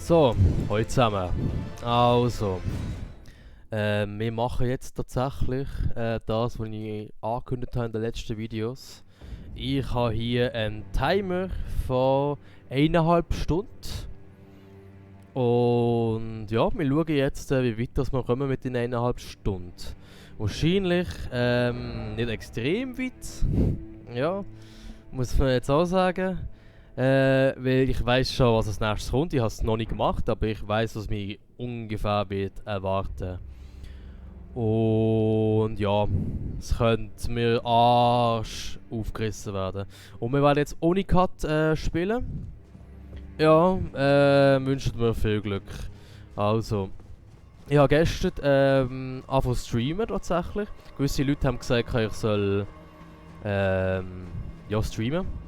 So, hallo zusammen. Also, wir machen jetzt tatsächlich das, was ich angekündigt habe in den letzten Videos. Ich habe hier einen Timer von 1,5 Stunden. Und ja, wir schauen jetzt, wie weit das wir kommen mit den 1,5 Stunden. Wahrscheinlich nicht extrem weit. Ja, muss man jetzt auch sagen. Weil ich weiß schon, was als nächstes kommt. Ich habe es noch nicht gemacht, aber ich weiß, was mich ungefähr wird erwarten. Und ja, es könnte mir Arsch aufgerissen werden. Und wir werden jetzt ohne Cut spielen. Ja, wünschen mir viel Glück. Also, ich habe gestern angefangen zu streamen tatsächlich. Gewisse Leute haben gesagt, ich soll ja, streamen.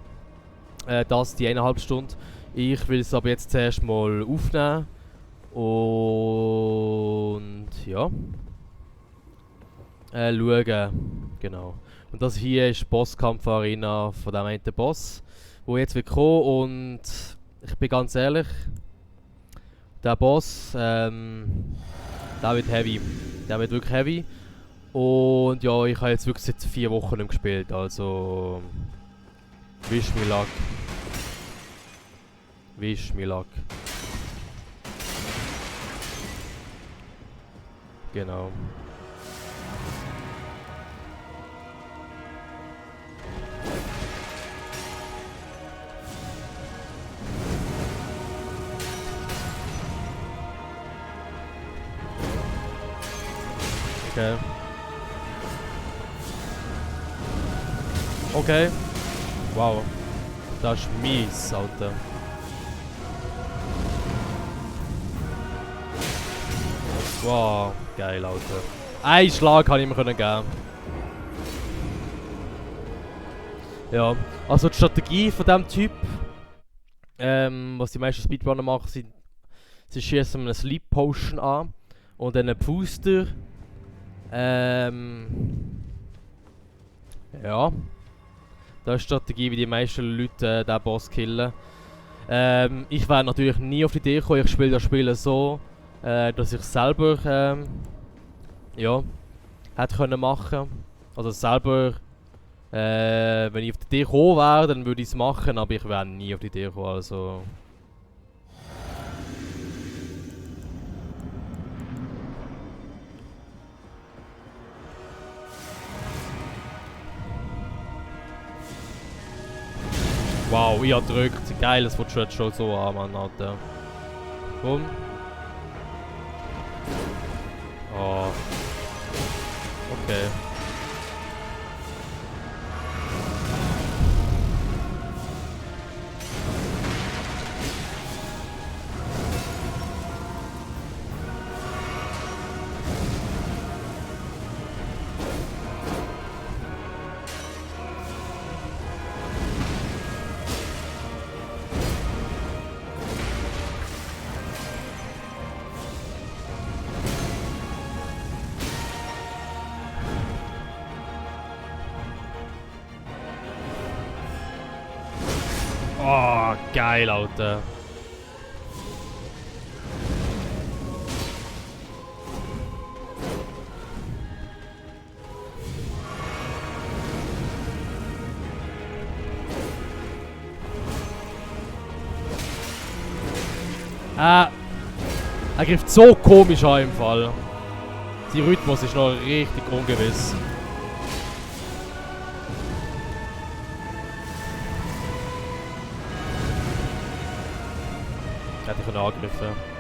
Das die 1,5 Stunden. Ich will es aber jetzt zuerst mal aufnehmen. Und ja. Schauen. Genau. Und das hier ist die Bosskampf-Arena von dem einen Boss, wo jetzt wird kommen. Und ich bin ganz ehrlich, der Boss, der wird heavy. Der wird wirklich heavy. Und ja, ich habe jetzt wirklich seit 4 Wochen nicht gespielt. Also. Wish me luck. Wish me luck. Genau. Okay. Okay. Wow. Das ist mies, Alter. Wow, geil, Alter. Einen Schlag kann ich mir geben. Ja, also die Strategie von diesem Typ, was die meisten Speedrunner machen, sie schießen eine Sleep Potion an und dann einen Booster. Ja. Das ist die Strategie, wie die meisten Leute diesen Boss killen. Ich wäre natürlich nie auf die Idee gekommen, ich spiele das Spiel so, dass ich selber ja, hätte können machen. Also selber, wenn ich auf die Idee gekommen wäre, dann würde ich es machen, aber ich wäre nie auf die Idee gekommen, also. Wow, ich habe gedrückt. Geil, das wird jetzt schon so an, Mann, Alter. Bumm. Oh. Okay. Oh, geil, Alter. Er greift so komisch an im Fall. Der Rhythmus ist noch richtig ungewiss. Hätte ich angegriffen.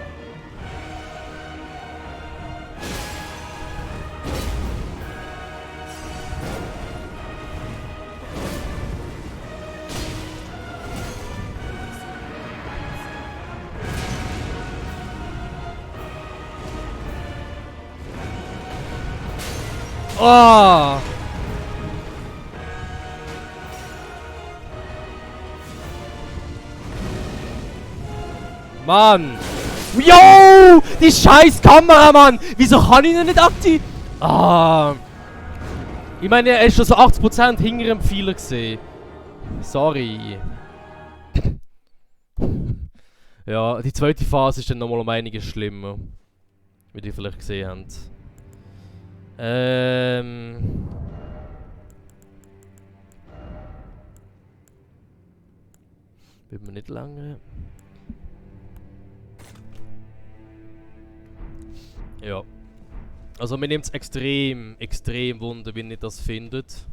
Oh! Mann! Yo! Die scheiß Kamera, Mann! Wieso kann ich ihn nicht aktivieren? Ah! Ich meine, er ist schon so 80% hinter dem Pfeiler gesehen. Sorry. Ja, die zweite Phase ist dann nochmal um einiges schlimmer. Wie ihr vielleicht gesehen habt. Ähm. Wird mir nicht lange. Ja. Also mir nimmt es extrem, extrem Wunder, wie ihr das findet.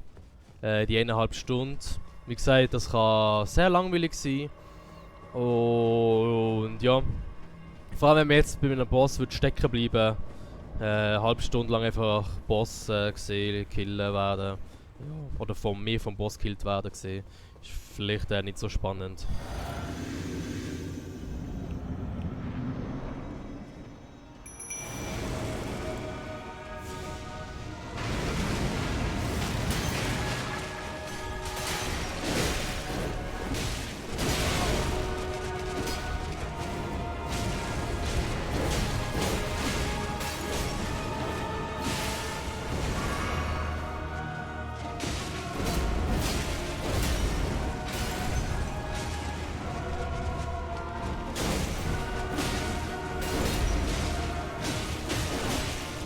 Die 1,5 Stunden. Wie gesagt, das kann sehr langweilig sein. Und ja. Vor allem wenn man jetzt bei einem Boss wird stecken bleiben, eine halbe Stunde lang einfach Boss gesehen, killen werden. Ja. Oder von mir vom Boss gekillt werden gesehen. Ist vielleicht nicht so spannend.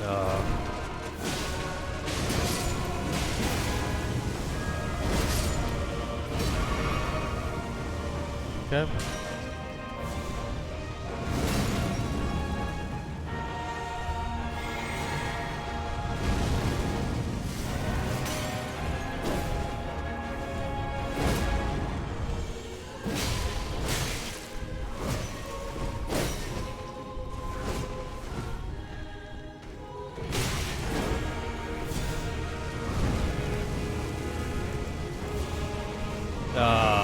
Ja. Okay. Ja.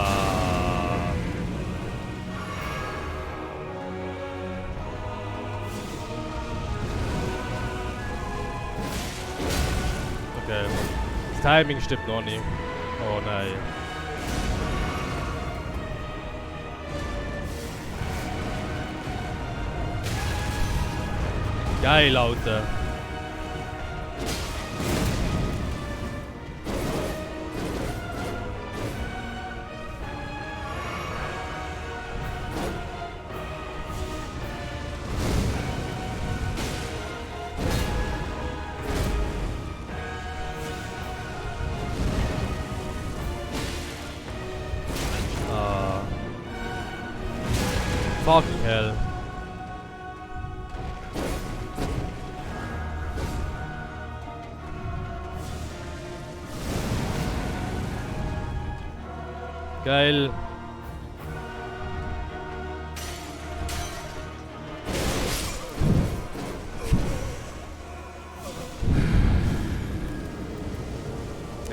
Okay. Das Timing stimmt noch nicht. Oh nein. Geil, Alter. Ah. Fucking hell. Geil.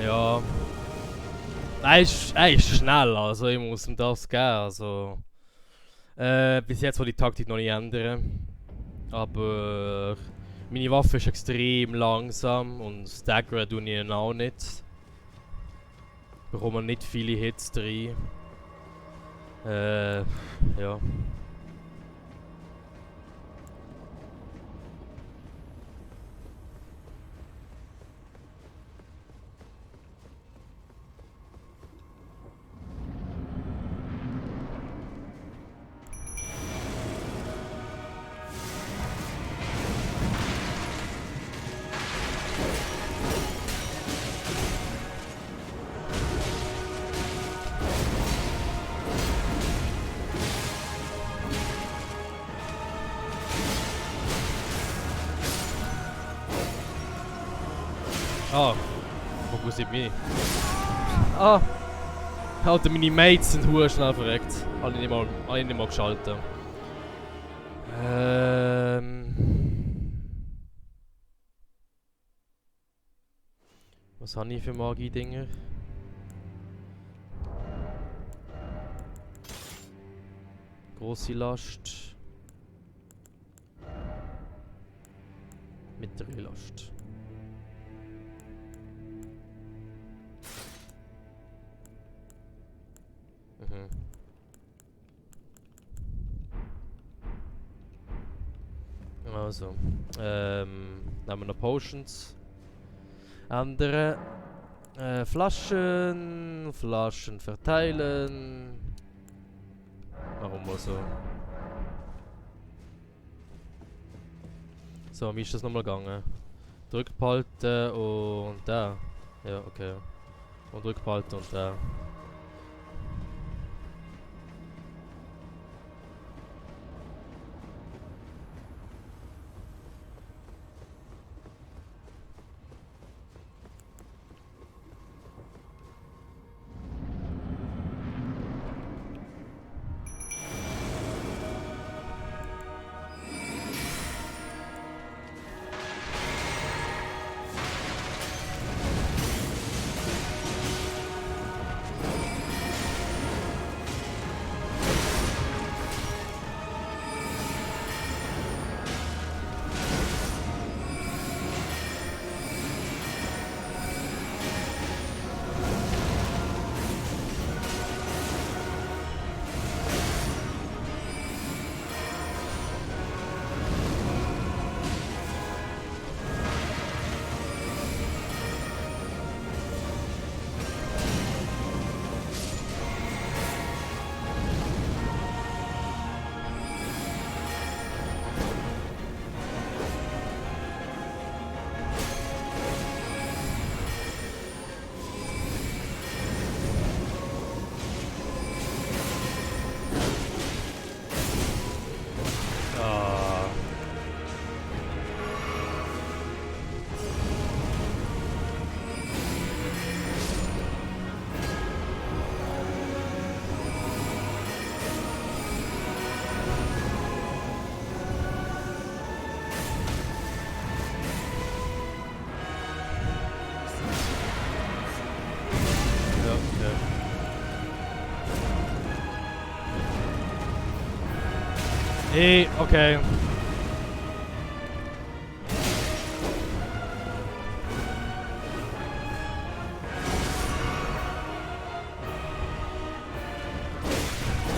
Ja. Er ist schnell, also ich muss ihm das geben. Also, bis jetzt will ich die Taktik noch nicht ändern. Aber meine Waffe ist extrem langsam und staggern tue ich ihn auch nicht. Bekomme nicht viele Hits drin. Ja. Ah, wo sind wir? Ah, Alter, meine Mates sind hure schnell verreckt. Habe ich nicht mal geschaltet. Was habe ich für Magie-Dinger? Grosse Last. Mittlere Last. Also, nehmen wir noch Potions. Andere Flaschen verteilen. Warum mal so? So, wie ist das nochmal gegangen? Drück behalten und da. Ja, okay. Und drück behalten und da. Ah. Ja, okay. Okay.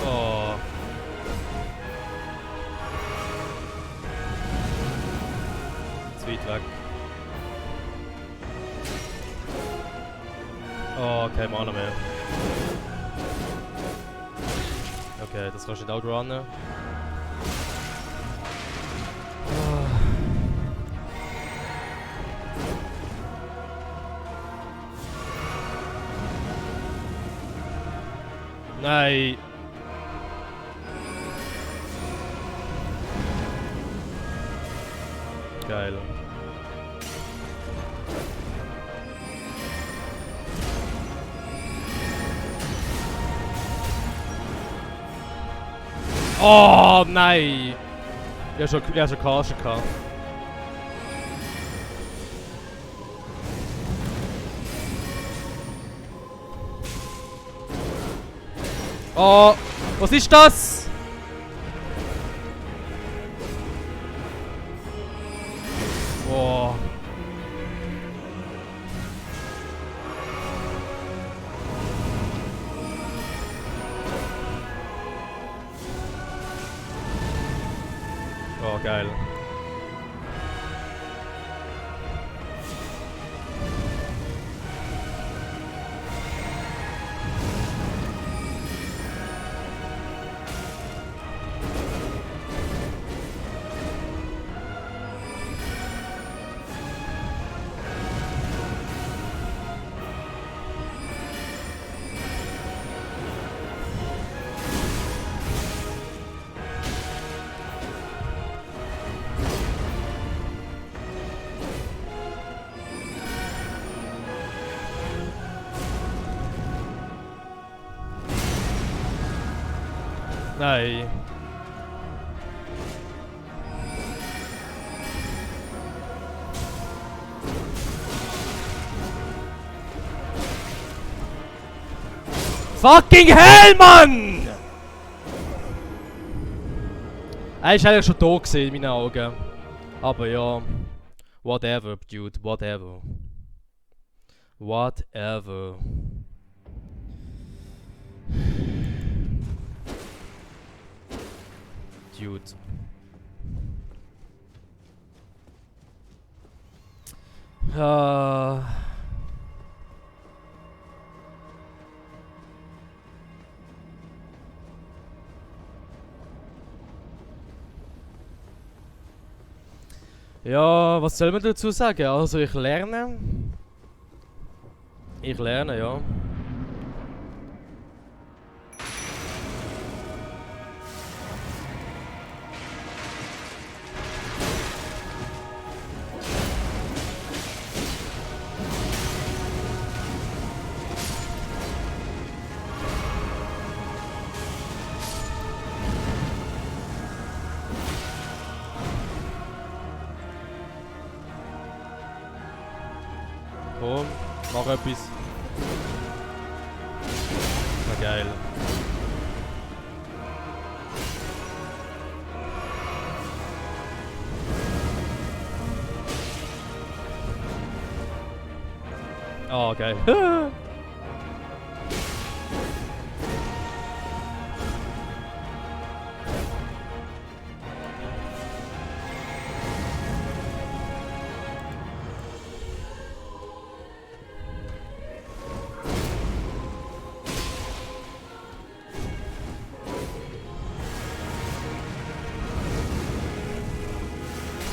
Oh. Zu weit weg. Oh, kein Mana mehr. Okay, das kannst du nicht outrunnen. Nein! Geil. Oh nein! Ich hab schon Cashen gehabt. Oh! Was ist das? Oh. Oh, geil. Nein. Fucking hell, Mann! Er ist eigentlich schon tot gewesen in meinen Augen. Aber ja. Whatever, dude. Whatever. Whatever. Dude. Ja, was soll man dazu sagen? Also ich lerne. Ich lerne, ja. Komm, mach etwas. Na geil. Oh, geil.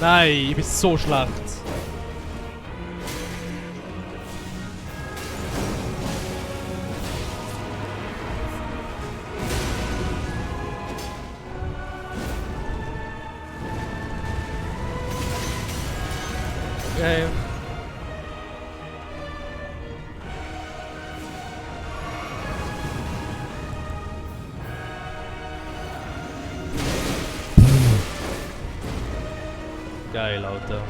Nein, ich bin so schlecht. Okay. Geil, Alter.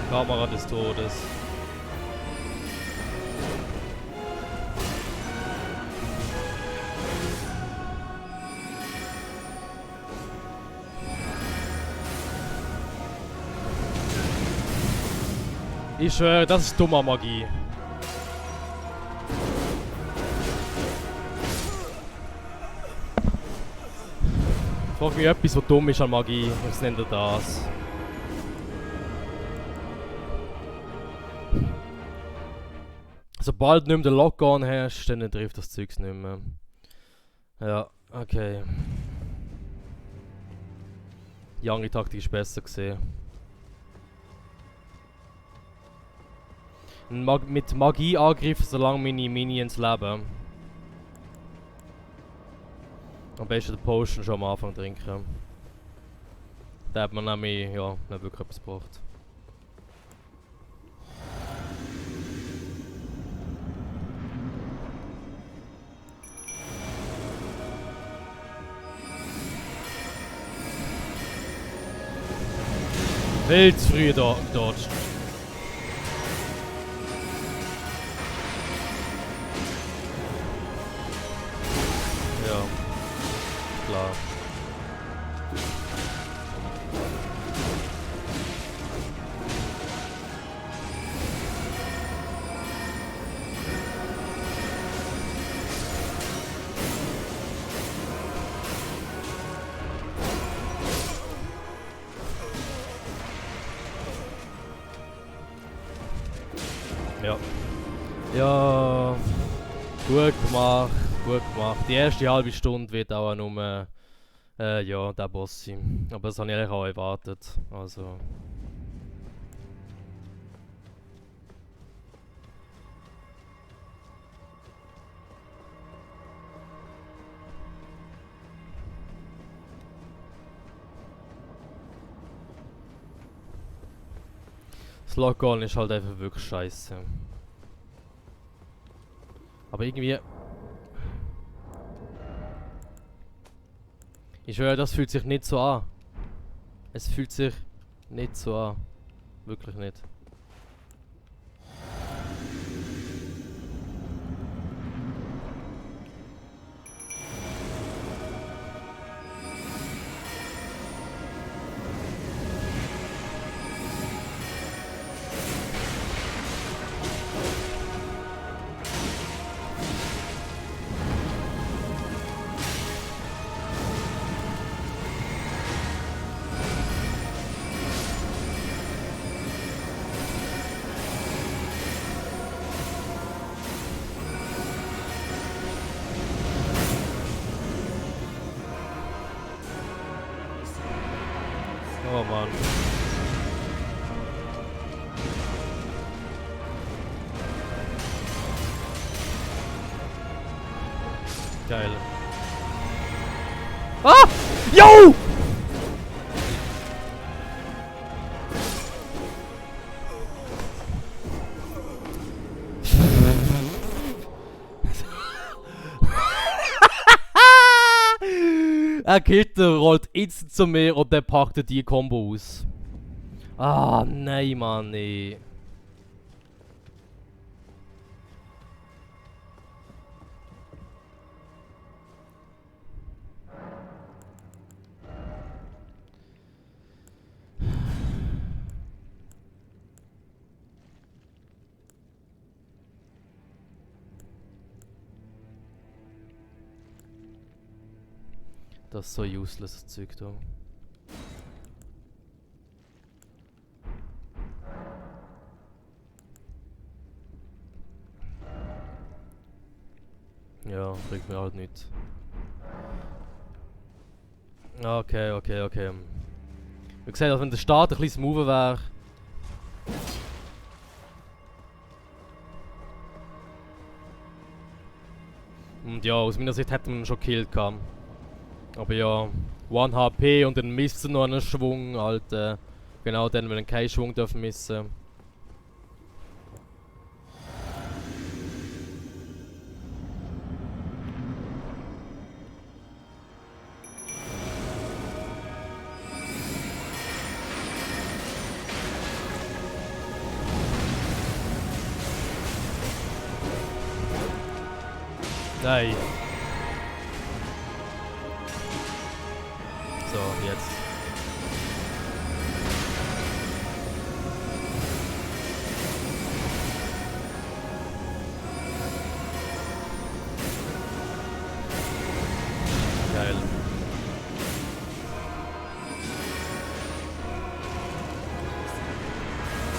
Kamera des Todes. Ich schwöre, das ist dummer Magie. Frag mich etwas, was dumm ist an Magie. Ich nenne das. Sobald du nicht mehr den Lock-on hast, dann trifft das Zeugs nicht mehr. Ja, okay. Die andere Taktik ist besser gesehen. Mit Magie angreifen, solange meine Minions leben. Am besten den Potion schon am Anfang trinken. Da hat man nämlich, ja, nicht wirklich etwas gebraucht. Viel zu früh dodged. Ja, klar. Ja. Ja. Gut gemacht, gut gemacht. Die erste halbe Stunde wird auch nur ja, der Boss sein. Aber das habe ich eigentlich auch erwartet. Also. Das Lock-on ist halt einfach wirklich scheiße. Aber irgendwie. Ich schwöre, das fühlt sich nicht so an. Es fühlt sich nicht so an. Wirklich nicht. Mann. Geil. Ah! Yo! Ein Gitter rollt instant zu mir und dann packt er die Combo aus. Ah, nein, Mann, nee. Das ist so useless, das Zeug da. Ja, bringt mir halt nichts. Okay. Wie gesagt, also wenn der Start ein bisschen smoother wäre. Und ja, aus meiner Sicht hätte man ihn schon gekillt gehabt. Aber ja, 1 HP und dann misst er noch einen Schwung, halt. Genau dann, wenn er keinen Schwung dürfen missen. Nein. So, jetzt. Geil.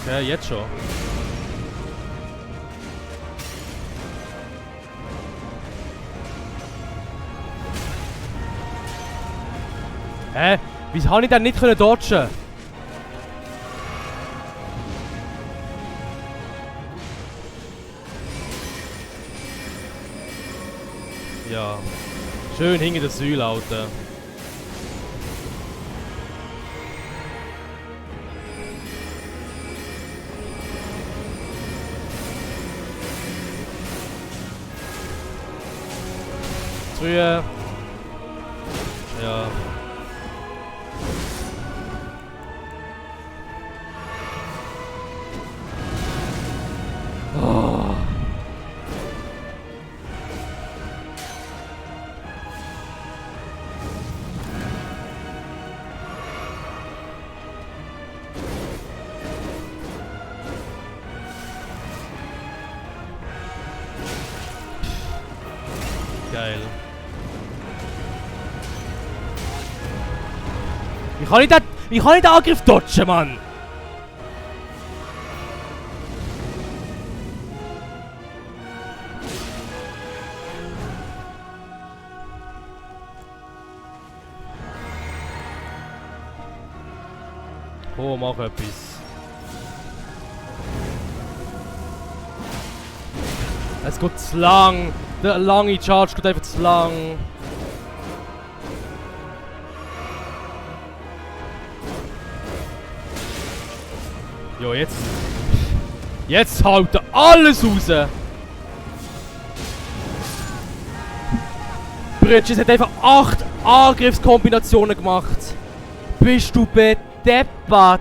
Okay, jetzt schon. Hä? Wieso habe ich denn nicht dodgen? Ja. Schön hinter der Säule, Alter. Früher. Ja. Oh. Geil. Wie kann ich den Angriff dodgen, Mann? Oh, mach etwas. Es geht zu lang. Der lange Charge geht einfach zu lang. Jo, jetzt. Jetzt haut er alles raus. Bridges hat einfach 8 Angriffskombinationen gemacht. Bist du bedeppert?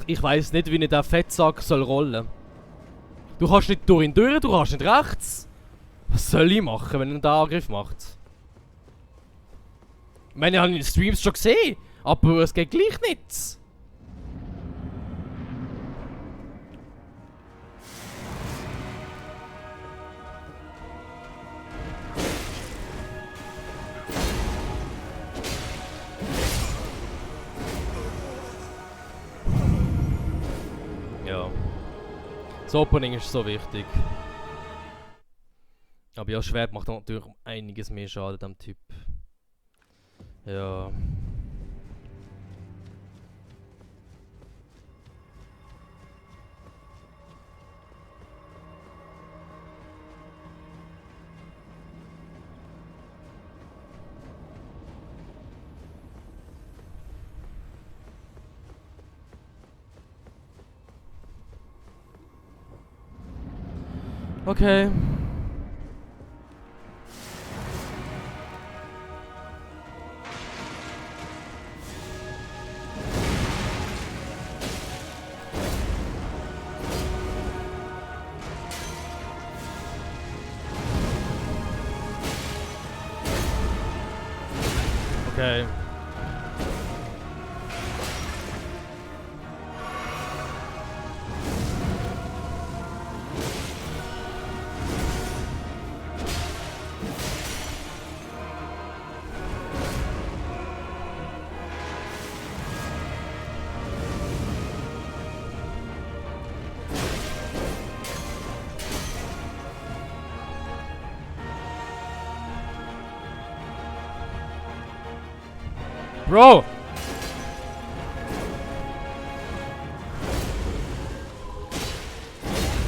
Ich weiss nicht, wie ich den Fettsack soll rollen. Du kannst nicht durch ihn durch, du kannst nicht rechts. Was soll ich machen, wenn er den Angriff macht? Ich meine, ich habe ihn in den Streams schon gesehen, aber es geht gleich nichts. Das Opening ist so wichtig. Aber ja, Schwert macht natürlich um einiges mehr Schaden, dem Typ. Ja. Okay. Okay. Bro!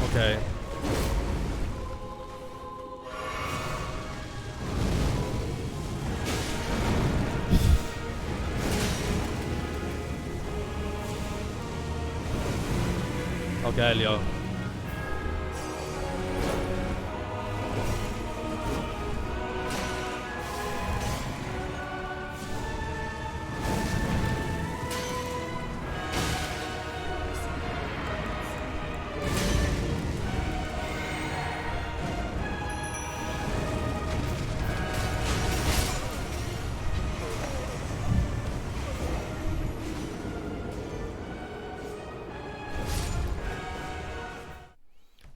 Okay. Oh geil, ja.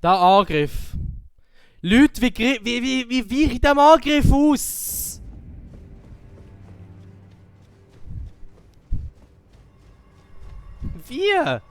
Der Angriff. Leute, wie weiche ich dem Angriff aus? Wie?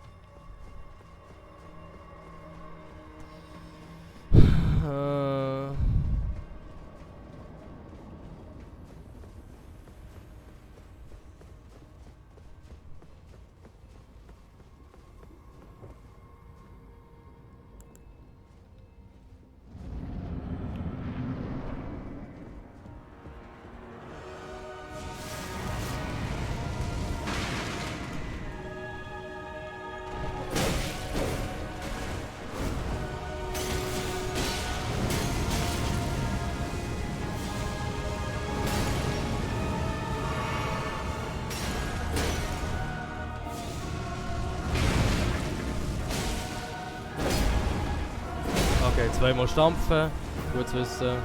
Okay, zweimal stampfen. Gut zu wissen.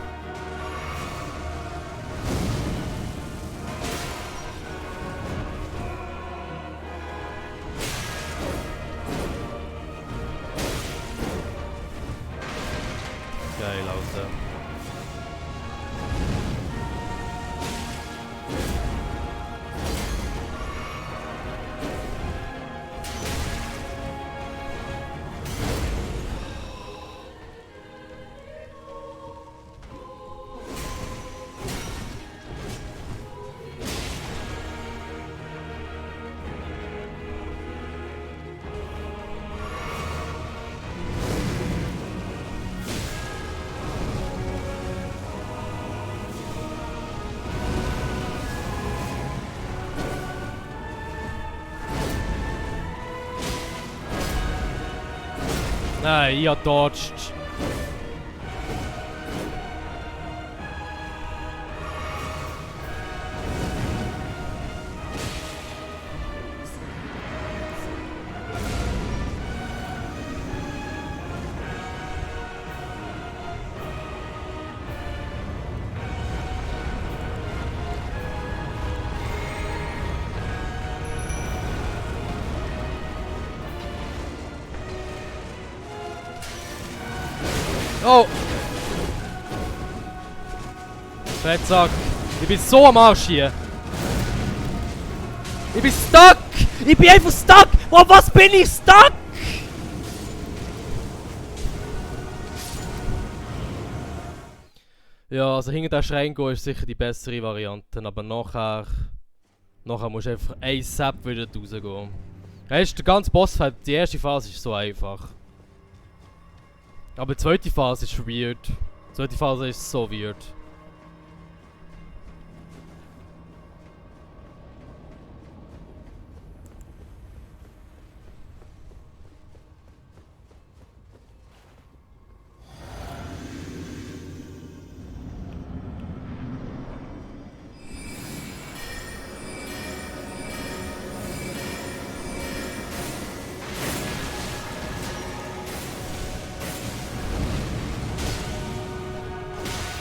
Geil, Alter. Nein, ich hab dodged. Oh! Fettsack. Ich bin so am Arsch hier. Ich bin stuck! Ich bin einfach stuck! Oh, was bin ich stuck? Ja, also hinter den Schrein gehen ist sicher die bessere Variante, aber nachher musst du einfach ASAP wieder rausgehen. Weißt du, der ganze Bossfight, die erste Phase ist so einfach. Aber die zweite Phase ist weird. Die zweite Phase ist so weird.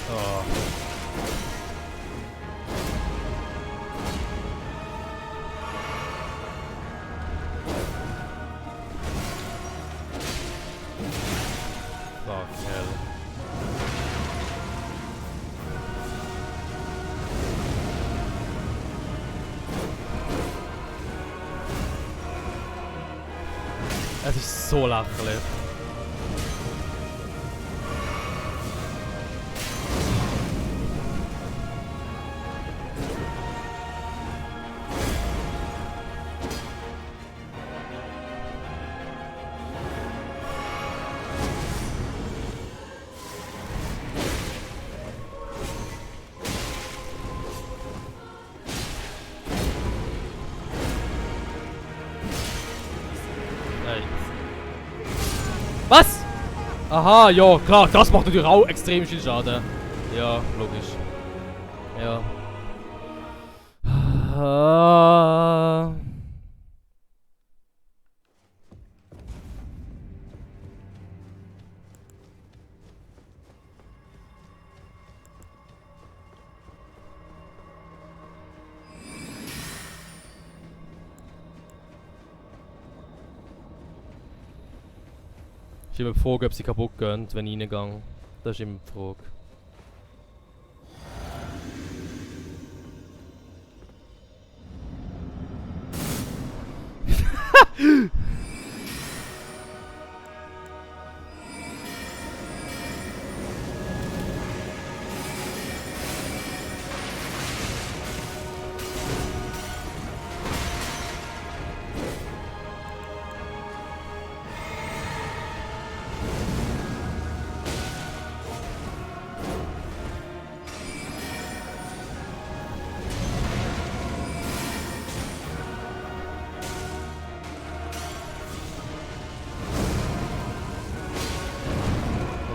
Oh. Fuck hell. Es ist so lächerlich. Nein. Was? Aha, ja, klar, das macht natürlich auch extrem viel Schaden. Ja, logisch. Ja. Ist immer die Frage, ob sie kaputt gehen, wenn ich reingehe. Das ist immer die Frage.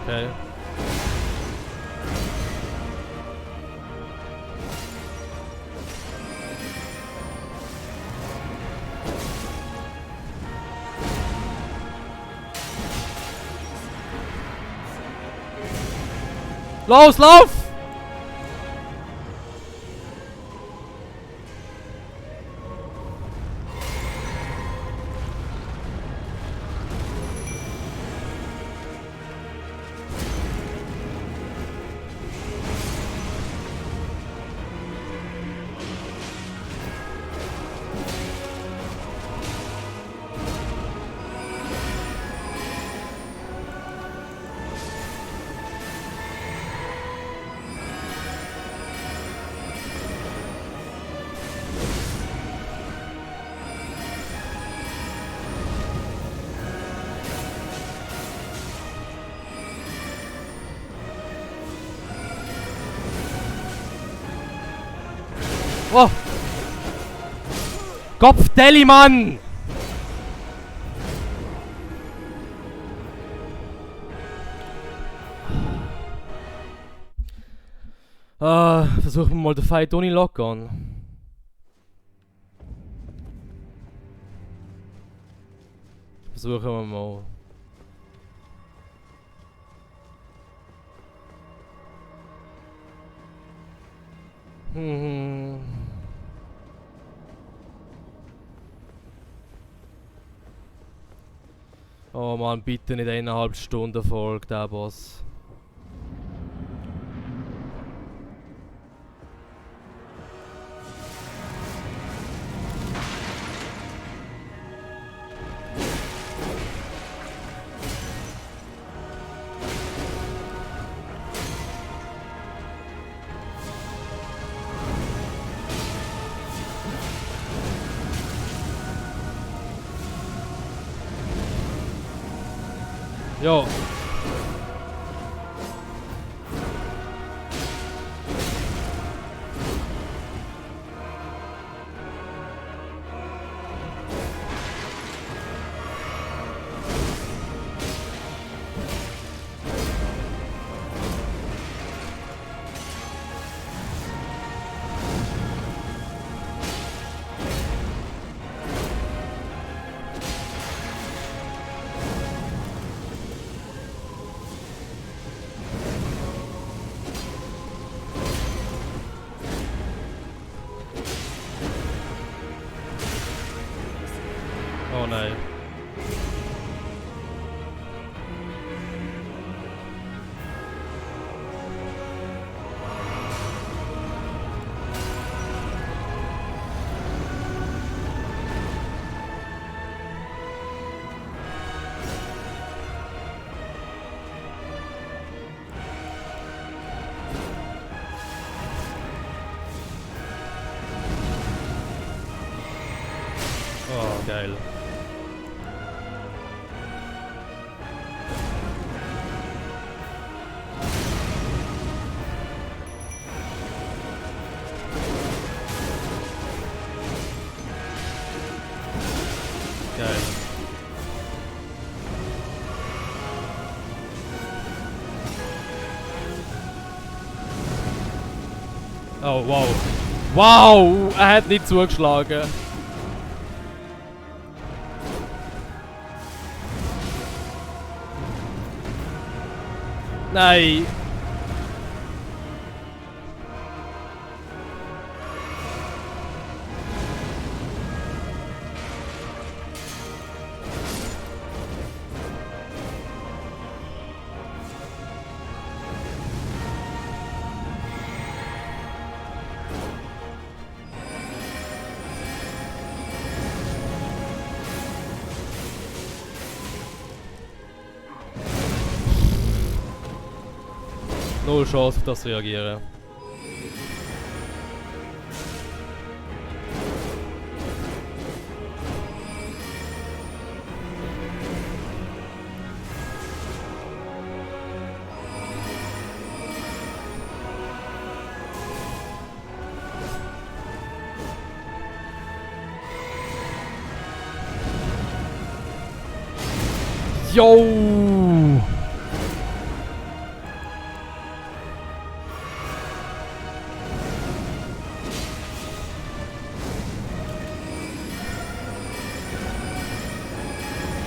Okay. Los, lauf! Oh! Kopfdeli, Mann! Versuchen wir mal den Fight ohne Lock-on. Versuchen wir mal. Oh Mann, bitte nicht 1,5 Stunden Folge, der Boss. Ja. Oh nein. Oh, geil. Geil. Oh, wow. Wow! Er hat nicht zugeschlagen. Nein! Null Chance auf das reagieren. Yo!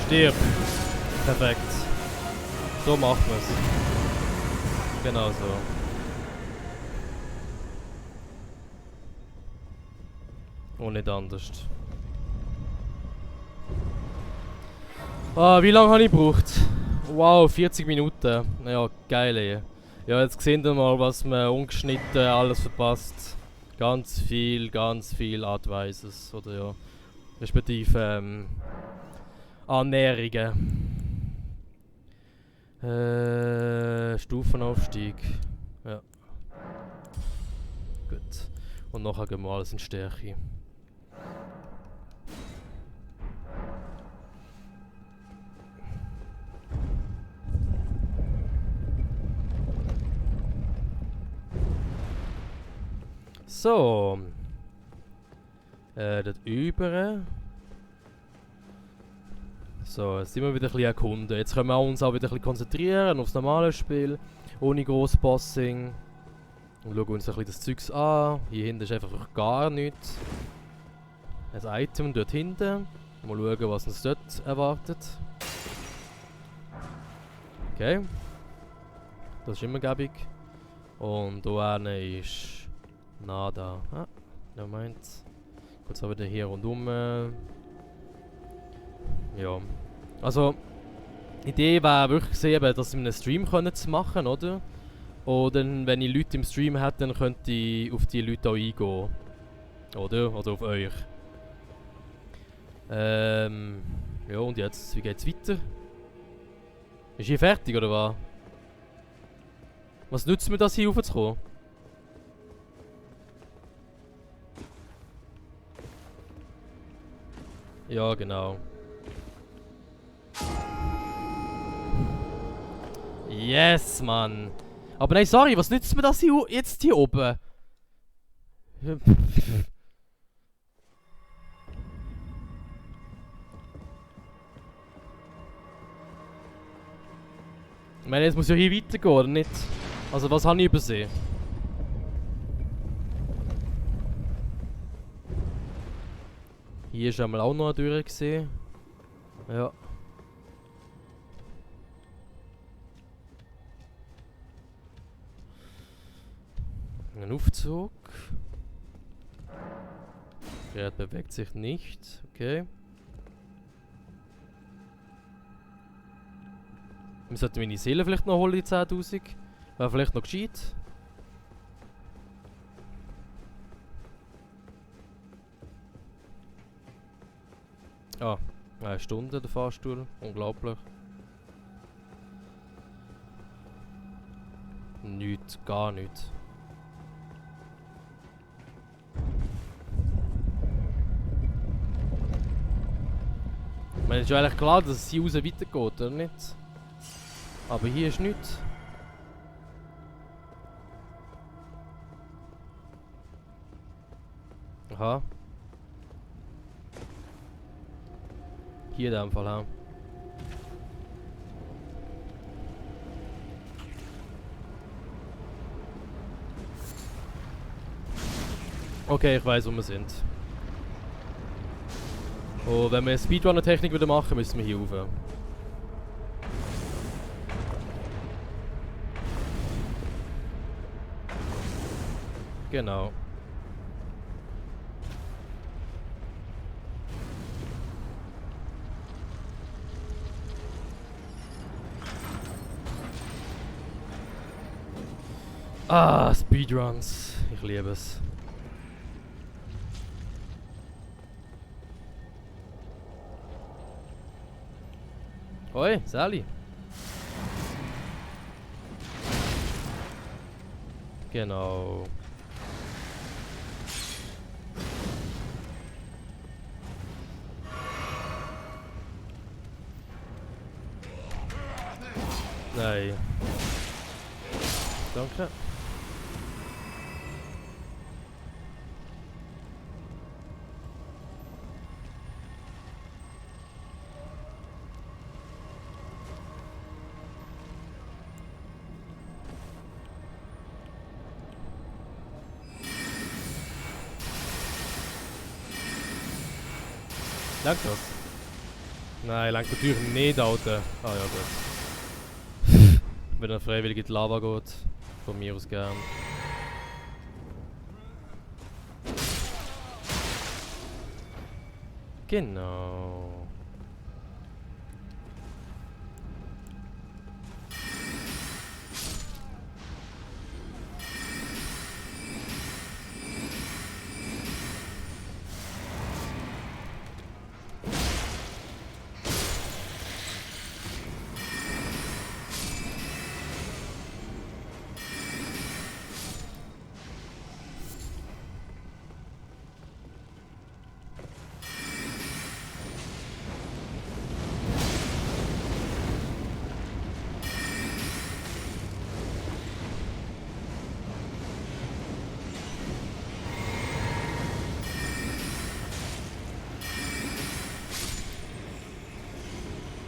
Stirb. Perfekt. So macht man es. Genau so. Und nicht anders. Ah, wie lange habe ich gebraucht? Wow, 40 Minuten. Ja, geil ey. Ja, jetzt sehen wir mal, was man ungeschnitten alles verpasst. Ganz viel Advices. Oder ja. Respektive Annäherungen. Stufenaufstieg. Ja. Gut. Und nachher gehen wir alles in Stärke. So. Dort über. So, jetzt sind wir wieder ein bisschen erkunden. Jetzt können wir uns auch wieder ein bisschen konzentrieren aufs normale Spiel. Ohne gross Bossing. Und schauen uns ein bisschen das Zeugs an. Hier hinten ist einfach gar nichts. Ein Item dort hinten. Mal schauen, was uns dort erwartet. Okay. Das ist immer gäbig. Und da hinten ist nada. Ah, der meint. Kurz auch wieder hier rundum. Ja. Also, die Idee wäre wirklich gesehen, das in einem Stream zu machen, oder? Und dann, wenn ich Leute im Stream hätte, dann könnte ich auf die Leute auch eingehen. Oder? Oder auf euch. Ja, und jetzt, wie geht's weiter? Ist hier fertig, oder was? Was nützt mir das, hier raufzukommen? Ja, genau. Yes, Mann. Aber nein, sorry, was nützt mir das hier, jetzt hier oben? Ich meine, jetzt muss ja hier weitergehen, oder nicht? Also, was habe ich übersehen? Hier ist einmal auch noch eine Tür gesehen. Ja. Ein Aufzug. Der bewegt sich nicht. Okay. Wir sollten meine Seele vielleicht noch holen, die 10.000. Wäre vielleicht noch gescheit. Ah, eine Stunde der Fahrstuhl. Unglaublich. Nichts, gar nichts. Ich meine, es ist ja eigentlich klar, dass es hier raus weitergeht, oder nicht? Aber hier ist nichts. Aha. Hier in dem Fall, ja. Okay, ich weiß, wo wir sind. Und wenn wir eine Speedrunner-Technik wieder machen, müssen wir hier rauf. Genau. Ah, Speedruns. Ich liebe es. Hoi, Sally. Genau. Nein. Danke. Langt das? Nein, langt natürlich nicht, Alter. Ah ja, gut. Wenn er freiwillig in die Lava geht. Von mir aus gern. Genau.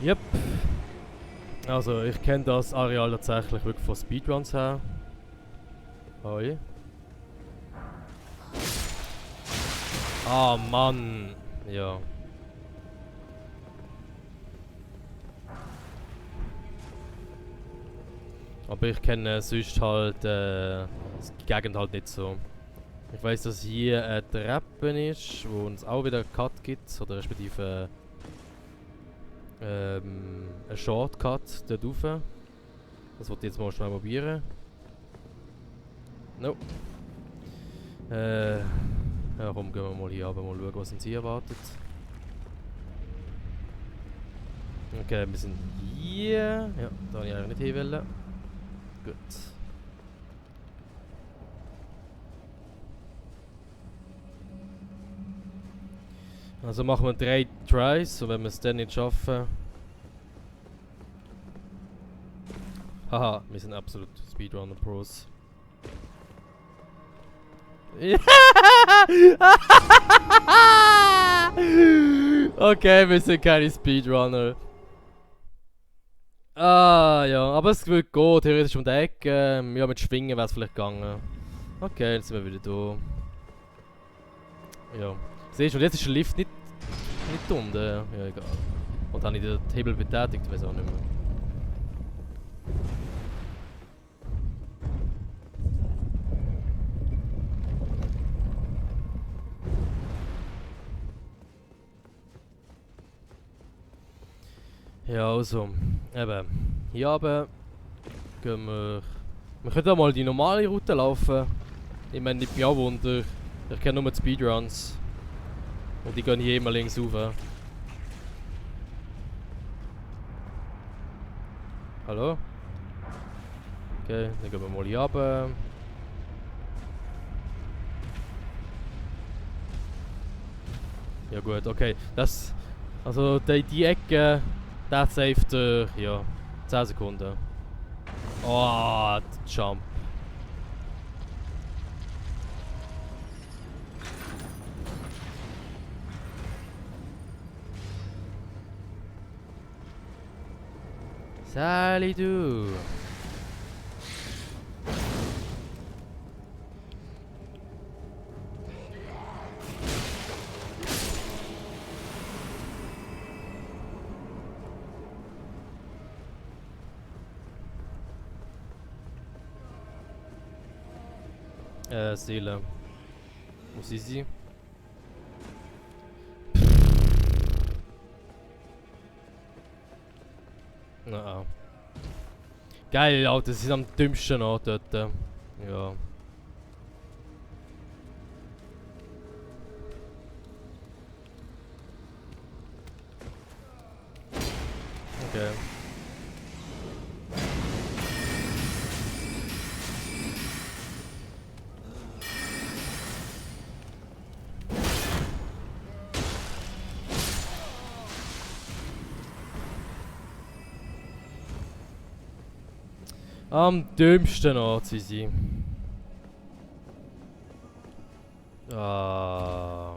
Yep. Also, ich kenne das Areal tatsächlich wirklich von Speedruns her. Hoi. Ah, Mann. Ja. Aber ich kenne sonst halt die Gegend halt nicht so. Ich weiß, dass hier eine Treppe ist, wo uns auch wieder einen Cut gibt, oder respektive ein Shortcut dort rauf. Das wollte ich jetzt mal schnell probieren. No. Ja, komm, gehen wir mal hier runter, mal schauen, was uns hier erwartet. Okay, wir sind hier. Ja, da wollte ich eigentlich nicht hin wollen. Gut. Also machen wir 3 Tries und wenn wir es dann nicht schaffen, Haha, wir sind absolut Speedrunner Pros. Okay, wir sind keine Speedrunner. Ah, ja, aber es wird gehen, theoretisch um die Ecke. Ja, mit Schwingen wäre es vielleicht gegangen. Okay, jetzt sind wir wieder da. Ja. Siehst du, und jetzt ist der Lift nicht unten. Ja, egal. Und habe ich den Hebel betätigt, weiß auch nicht mehr. Ja, also, eben. Hier oben gehen wir. Wir können auch mal die normale Route laufen. Ich meine, nicht mich auch Wunder. Ich kenne nur die Speedruns. Und die gehen hier immer links rauf. Hallo? Okay, dann gehen wir mal hier runter. Ja gut, okay. Das. Also die Ecke, das saved ja, 10 Sekunden. Oh, Jump. Sally du. Seele. Wo ist sie? Na. Geil, Alter, sie sind am dümmsten an dort. Ja. Okay. Am dümmsten Ort sind sie. Ah.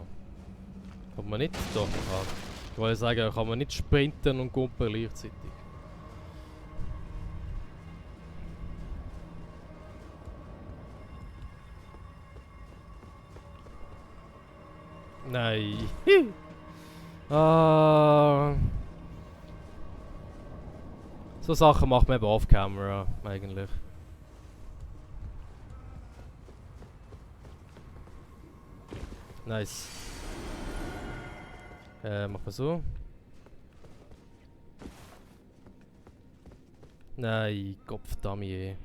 Kann man nicht? Doch, man kann. Ich wollte sagen, kann man nicht sprinten und gumpen gleichzeitig. Nein. Ah. So Sachen macht man eben off-camera, eigentlich. Nice. Machen wir so. Nein, Kopfdamie.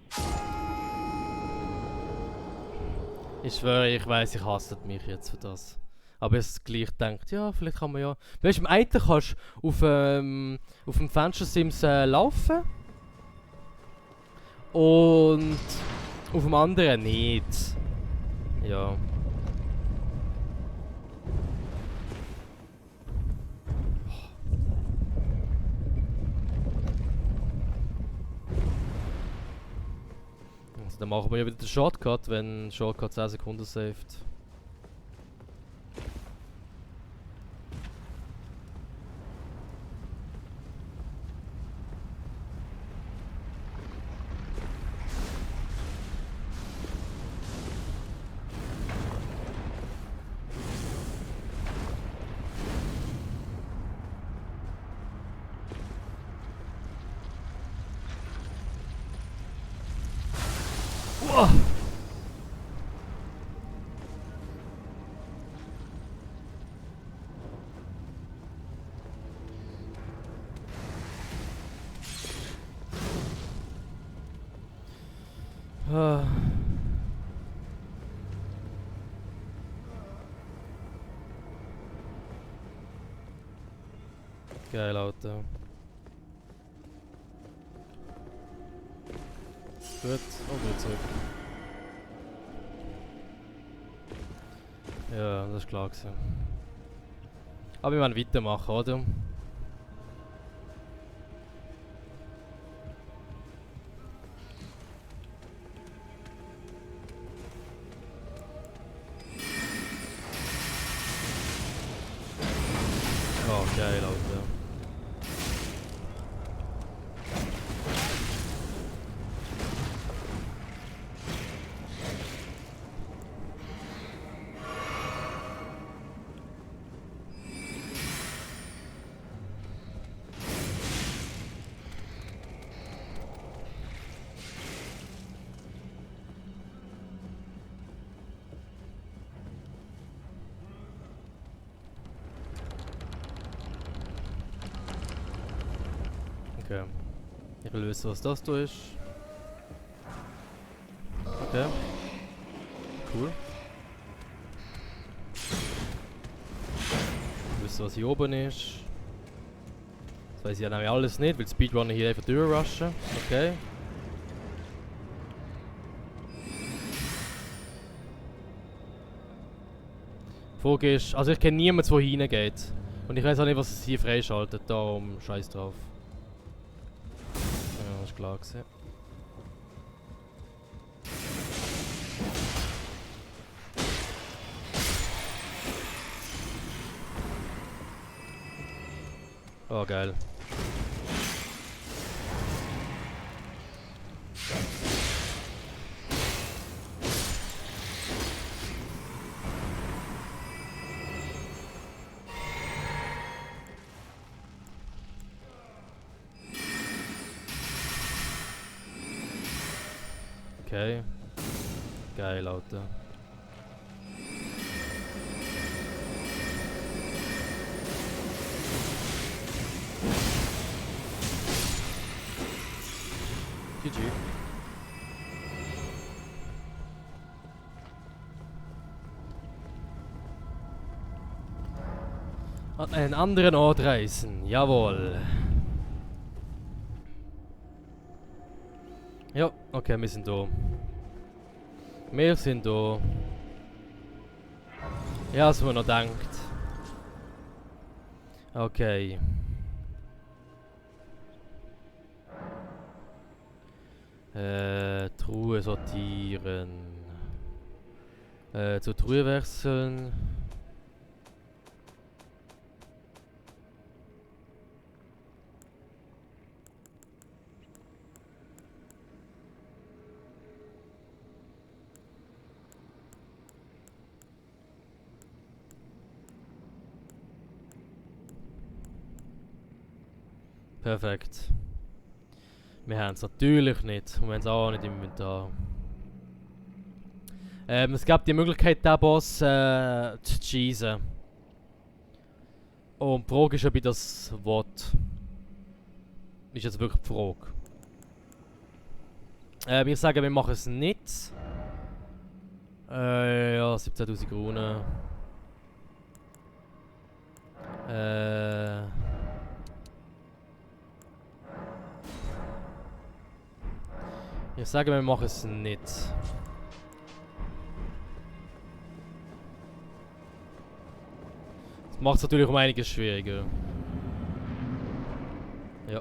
Ich schwöre, ich weiß, ich hasse mich jetzt für das. Aber es gleich denkt, ja, vielleicht kann man ja. Weißt du, im einen kannst du auf dem Fenstersims laufen. Und auf dem anderen nicht. Ja. Also dann machen wir ja wieder den Shortcut, wenn Shortcut 10 Sekunden saved. Uah. Ah. Geil, Alter. Gut, und wieder zurück. Ja, das ist klar gewesen. Aber wir wollen weitermachen, oder? Okay. Ich will wissen, was das da ist. Okay. Cool. Ich will wissen, was hier oben ist. Das weiß ich ja nämlich alles nicht, weil Speedrunner hier einfach durchrushen. Okay. Die Frage ist, also ich kenne niemanden, der hineingeht. Und ich weiß auch nicht, was es hier freischaltet. Darum scheiß drauf. Ja, das ist klar gewesen. Oh, geil. Okay. Geil, Alter. GG. An einen anderen Ort reisen, jawohl. Ja, okay, wir sind da. Wir sind da. Ja, was man noch denkt. Okay. Truhe sortieren. Zur Truhe wechseln. Perfekt. Wir haben es natürlich nicht. Und wir haben es auch nicht im Inventar. Es gab die Möglichkeit, den Boss zu cheesen. Und die Frage ist, ob ich das will. Ist jetzt wirklich die Frage. Ich sage, wir machen es nicht. Ja, 17.000 Kronen. Ich sage, wir machen es nicht. Das macht es natürlich um einiges schwieriger. Ja.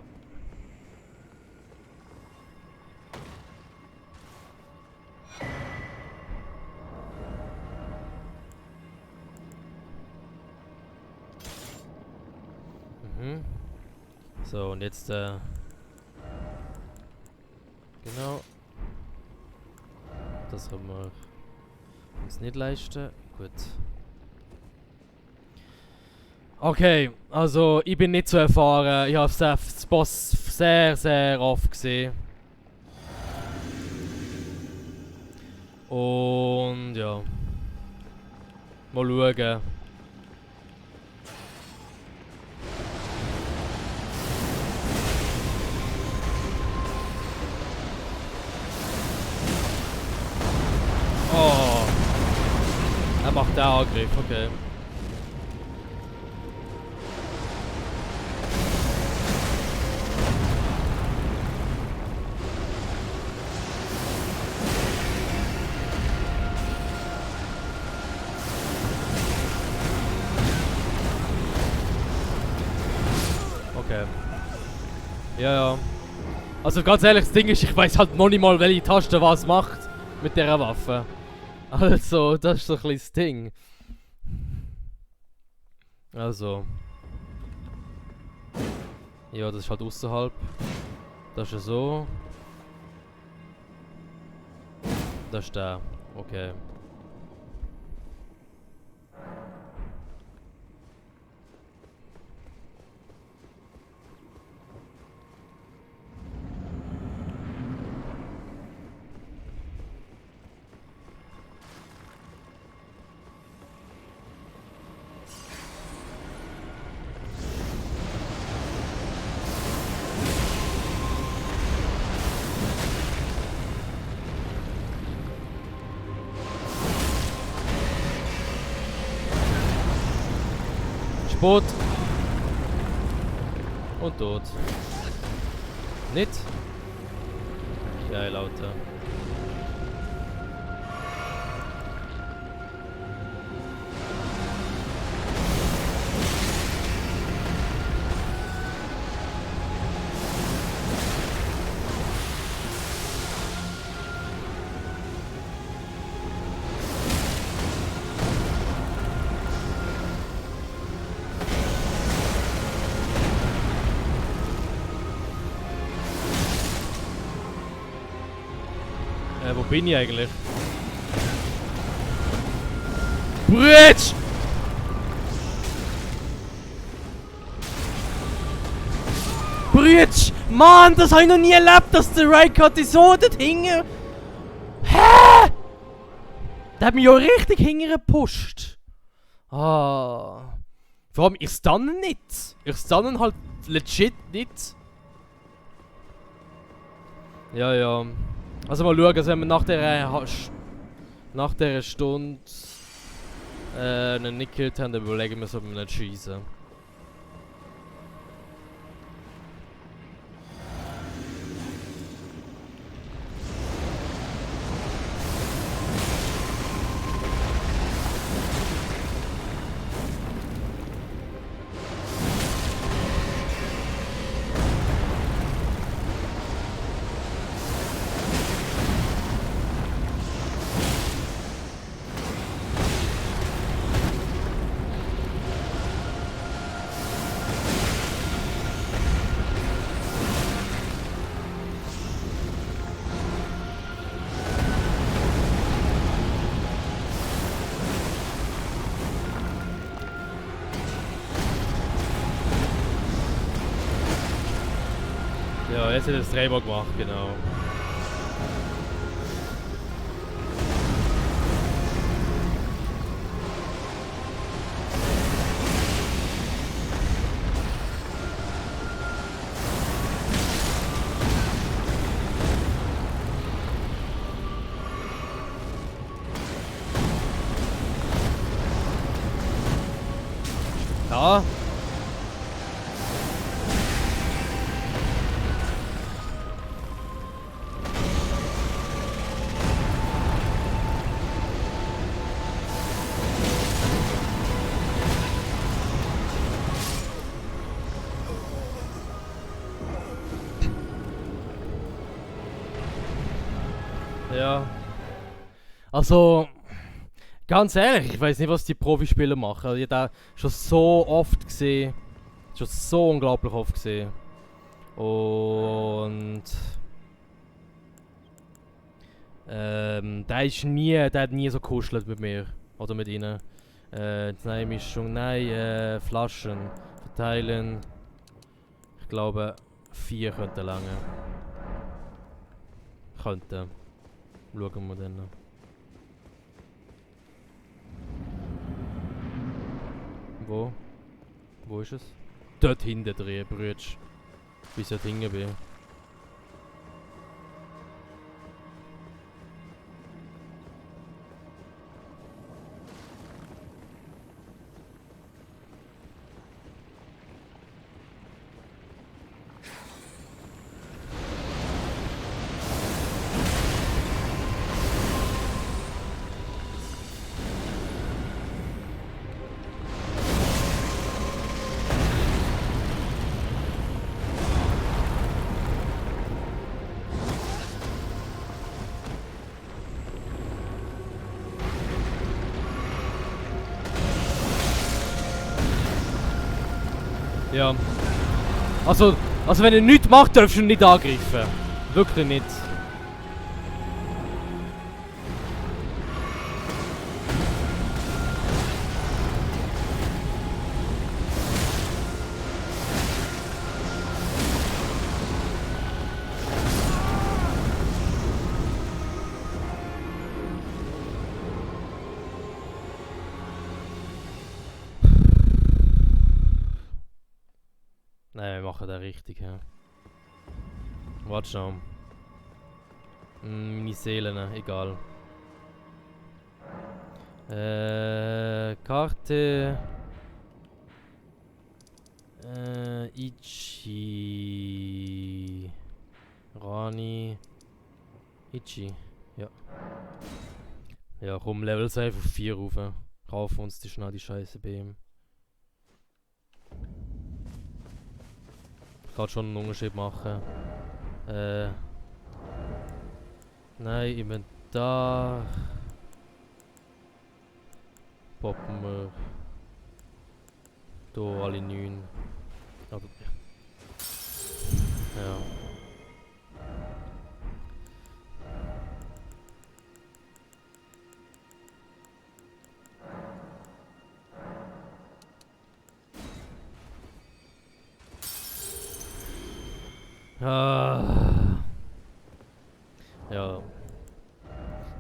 Mhm. So, und jetzt genau. Das können wir uns nicht leisten. Gut. Okay, also ich bin nicht so erfahren. Ich habe das Boss sehr, sehr oft gesehen. Und ja. Mal schauen. Oh. Er macht den Angriff, okay. Okay. Ja, ja. Also ganz ehrlich, das Ding ist, ich weiß halt noch nicht mal, welche Taste was macht mit dieser Waffe. Also, das ist so ein kleines Ding. Also. Ja, das ist halt außerhalb. Das ist so. Das ist der. Okay. Kaputt. Und tot. Nicht? Geil, Alter. Wo bin ich eigentlich? Bridge! Bridge! Mann, das habe ich noch nie erlebt, dass der Rykard so dort hinten... Hä? Der hat mich ja richtig hinten gepusht. Ah. Vor allem, ich stunne nicht. Ich stunne halt legit nicht. Ja, ja. Also mal schauen, also wenn wir nach der Stunde einen nicht gekillt haben, dann überlegen wir, ob wir nicht schießen. Ja, jetzt hat er das dreimal gemacht, genau. Ja. Ja. Also, ganz ehrlich, ich weiß nicht, was die Profispieler machen. Also, ich habe das schon so oft gesehen. Schon so unglaublich oft gesehen. Und der hat nie so gekuschelt mit mir. Oder mit ihnen. Nein, Mischung, nein, Flaschen verteilen. Ich glaube, 4 könnten lange. Könnten. Schauen wir dann. Wo? Wo ist es? Dort hinten drin, Brütsch. Bis ich dort hinten bin. Ja. Also wenn er nichts macht, darfst du ihn nicht angreifen. Wirklich nicht. Nein, wir machen das richtig, ja. Warte schon. Meine Seelen, egal. Karte. Ichi. Rani. Ichi. Ja. Ja, komm, Level 5 auf 4 rauf. Kaufen uns die schnell die Scheiße bei ihm. Ich kann schon einen Unterschied machen. Nein, Inventar. Poppen wir. Hier alle 9. Aber. Ja. Ja.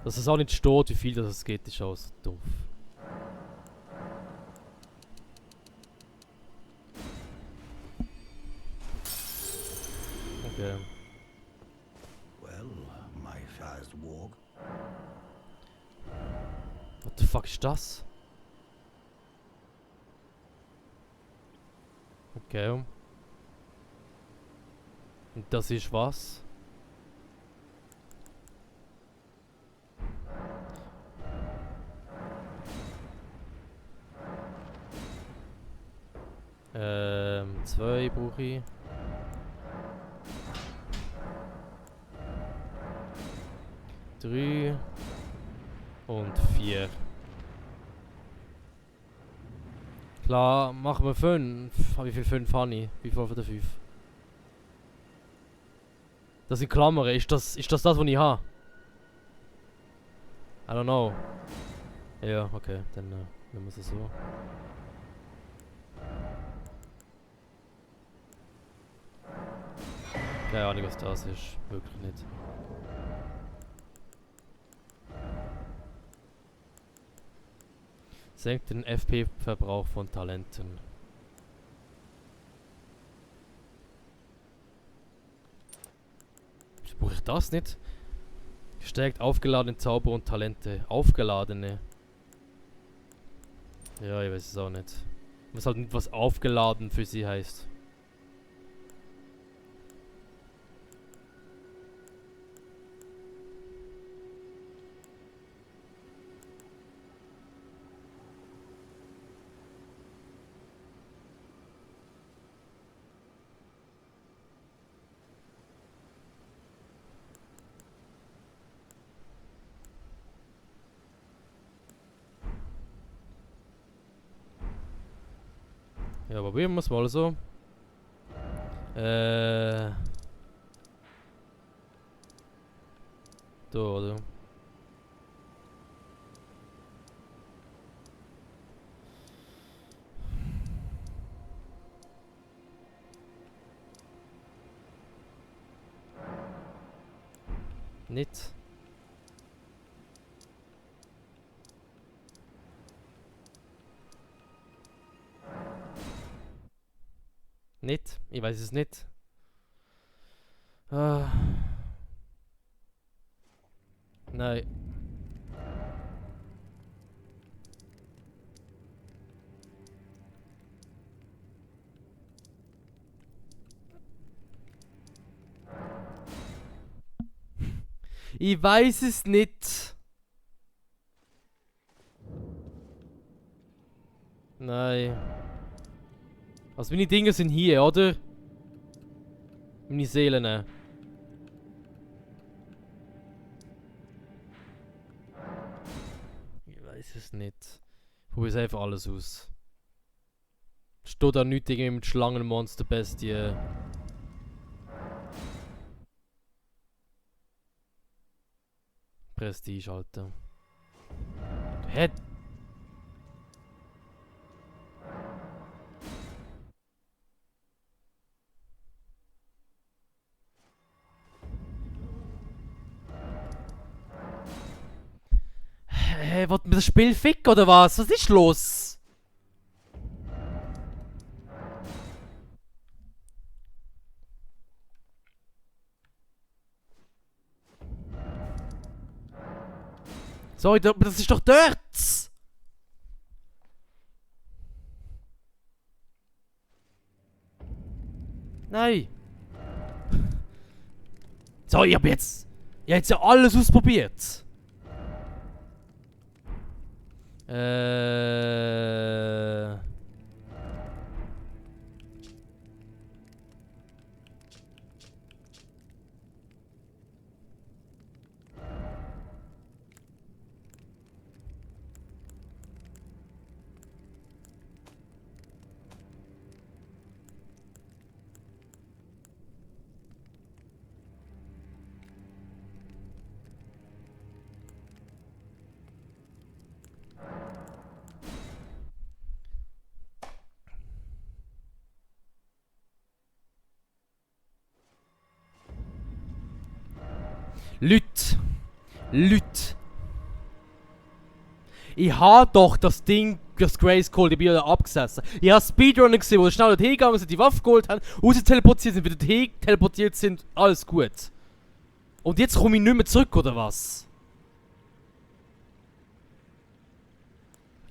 Dass es auch nicht steht, wie viel das geht, ist auch so doof. Okay. Well, my fast walk. What the fuck ist das? Okay. Und das ist was? Zwei brauche ich. Drei. Und 4. Klar, machen wir 5. Wie viel 5 habe ich? Wie viel von den 5? Das sind Klammern. Ist das was ich habe? I don't know. Ja, okay. Dann nehmen wir es so. Keine Ahnung, was das ist. Wirklich nicht. Senkt den FP-Verbrauch von Talenten. Brauche ich das nicht? Stärkt aufgeladene Zauber und Talente. Aufgeladene. Ja, ich weiß es auch nicht. Ich weiß halt nicht, was aufgeladen für sie heißt. Ja, probieren wir es mal so. Da, oder? Nicht. Nicht? Ich weiß es nicht. Ah. Nein. Ich weiß es nicht. Nein. Also meine Dinge sind hier, oder? Meine Seelen. Ich weiß es nicht. Ich probiere einfach alles aus. Steht da nichts irgendwie mit Schlangenmonster, Bestie. Prestige, Alter. Hä? Hä, wollt mir das Spiel ficken oder was? Was ist los? Sorry, das ist doch dort! Nein! So, ich hab jetzt ja alles ausprobiert. Leute! Leute! Ich habe doch das Ding, das Grayskull, die Bilder abgesessen. Ich habe Speedrunner gesehen, wo schnell dorthin gegangen sind, die Waffe geholt haben, raus teleportiert sind, wieder dorthin teleportiert sind, alles gut. Und jetzt komme ich nicht mehr zurück, oder was?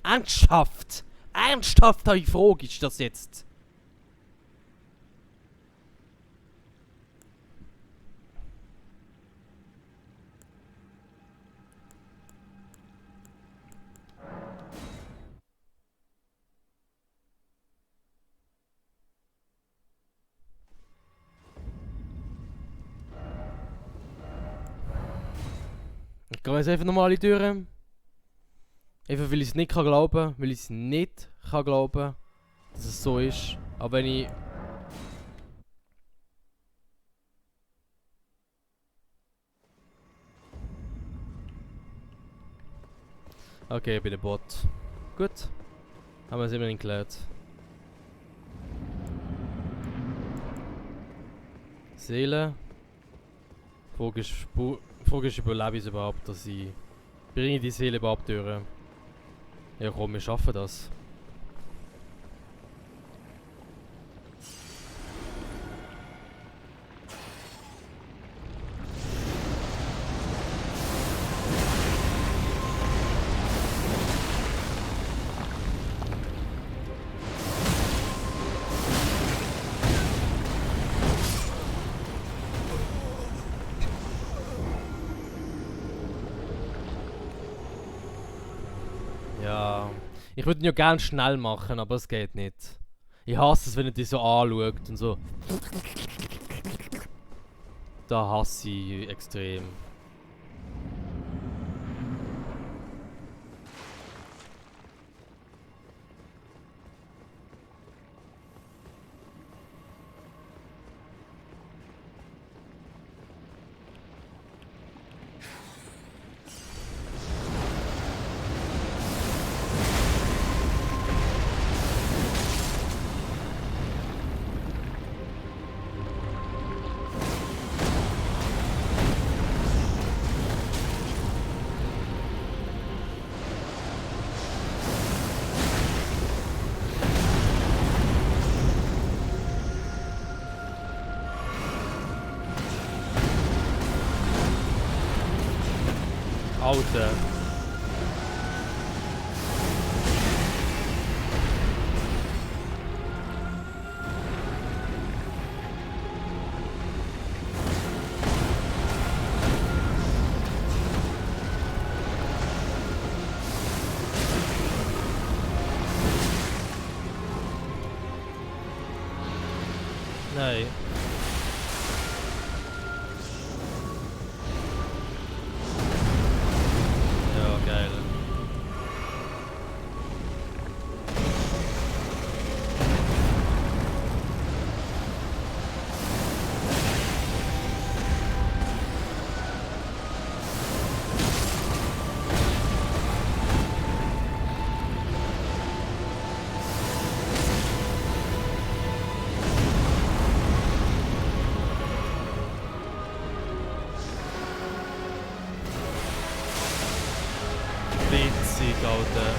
Ernsthaft? Ernsthaft habe ich Frage, ist das jetzt? Ich gehe jetzt einfach nochmal in die Türen. Einfach weil ich es nicht kann glauben, weil ich es nicht kann glauben, dass es so ist. Aber wenn ich... Okay, ich bin ein Bot. Gut. Haben wir es immerhin geklärt. Seele. Frage ist, überlebe ich es überhaupt, dass ich... Bringe die Seele überhaupt durch? Ja komm, wir schaffen das. Ja. Ich würde ihn ja gerne schnell machen, aber es geht nicht. Ich hasse es, wenn er dich so anschaut und so. Da hasse ich extrem. Alter. Nein. Ja, geil. Witzig, Alter.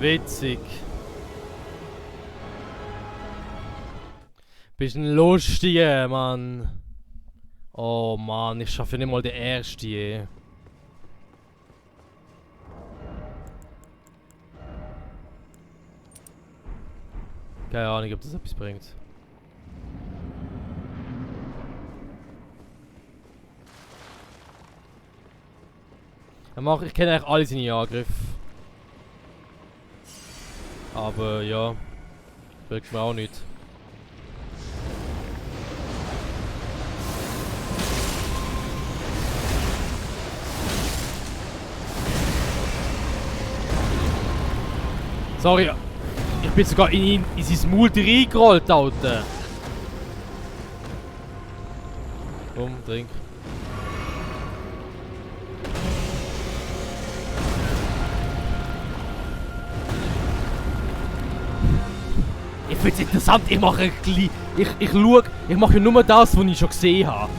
Witzig. Bist ein lustiger, Mann. Oh Mann, ich schaffe nicht mal den ersten. Keine Ahnung, ob das etwas bringt. Ich kenne eigentlich alle seine Angriffe. Aber ja, bringt mir auch nicht. Sorry, ich bin sogar in sein Maul reingerollt, Alter. Komm, trink. Ich find's interessant, ich mache ich mache nur das, was ich schon gesehen habe.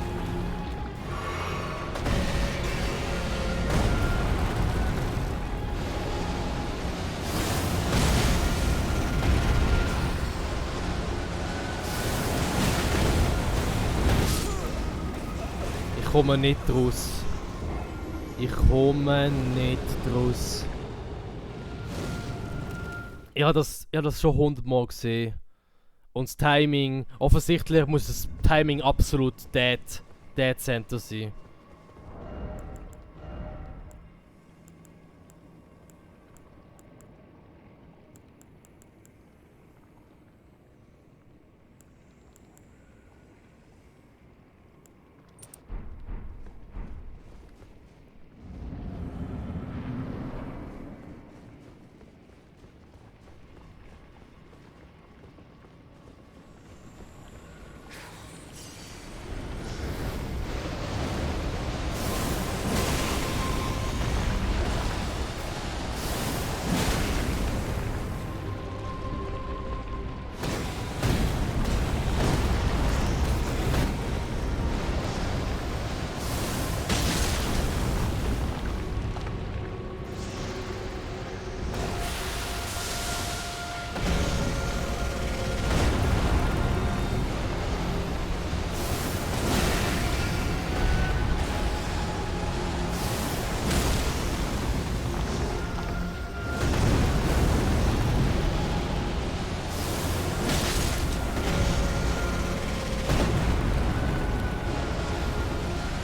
Ich komme nicht raus. Ich komme nicht raus. Ich habe das schon 100 Mal gesehen. Und das Timing, offensichtlich muss das Timing absolut dead center sein.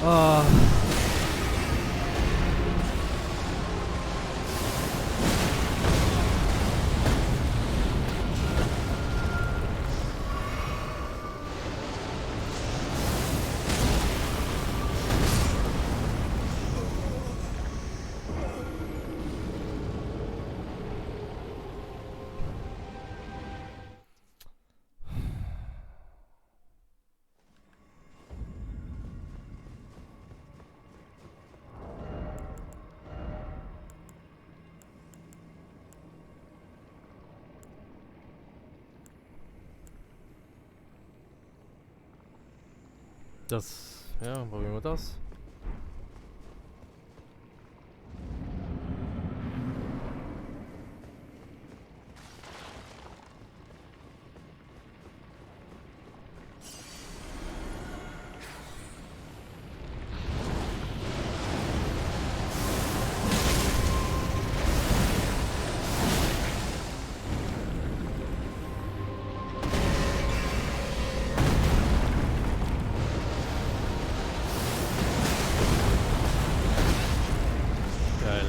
Ah. Das. Ja, probieren wir das. Geil.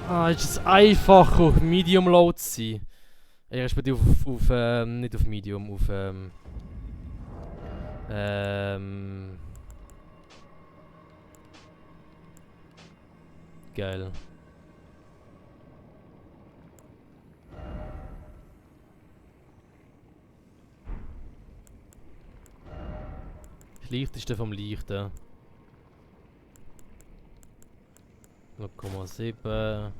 Ah, ist es einfacher auf Medium Load zu sein? Respektive nicht auf Medium, auf geil. Das Leichteste vom Leichten. 0,7.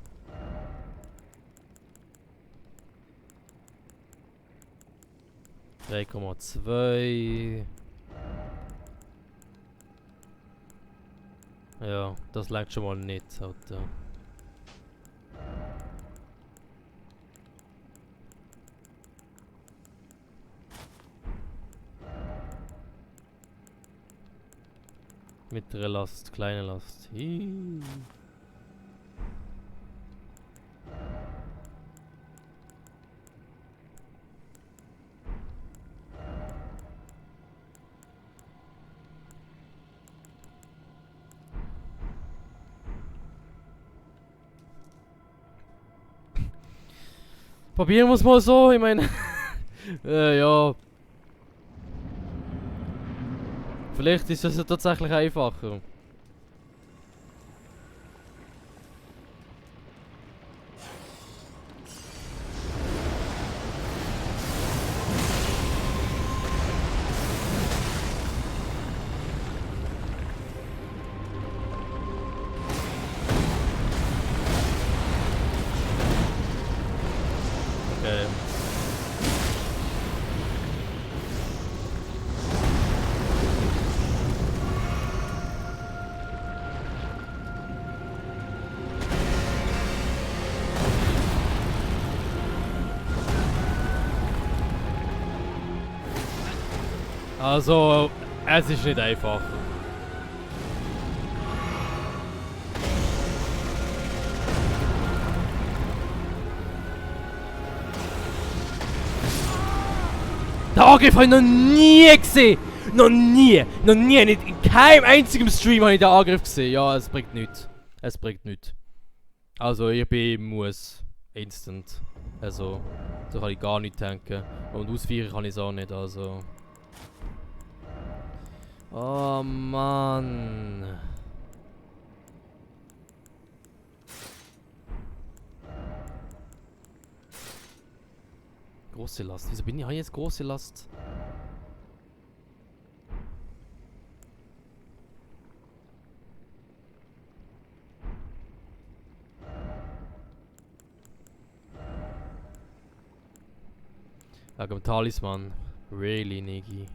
Drei Komma zwei. Ja, das lag schon mal nicht, Alter. Mit der Last, kleine Last. Hiii. Probieren wir es mal so, ich meine. Ja. Vielleicht ist es ja tatsächlich einfacher. Okay. Also, es ist nicht einfach. Den Angriff habe ich noch nie gesehen! Noch nie! Noch nie! Nicht in keinem einzigen Stream habe ich den Angriff gesehen. Ja, es bringt nichts. Es bringt nichts. Also, ich bin muss. Instant. Also, da kann ich gar nicht tanken. Und ausführen kann ich es auch nicht, also. Oh Mann. Große Last. Wieso bin ich jetzt große Last? Wegen dem Talisman. Really, Niggi.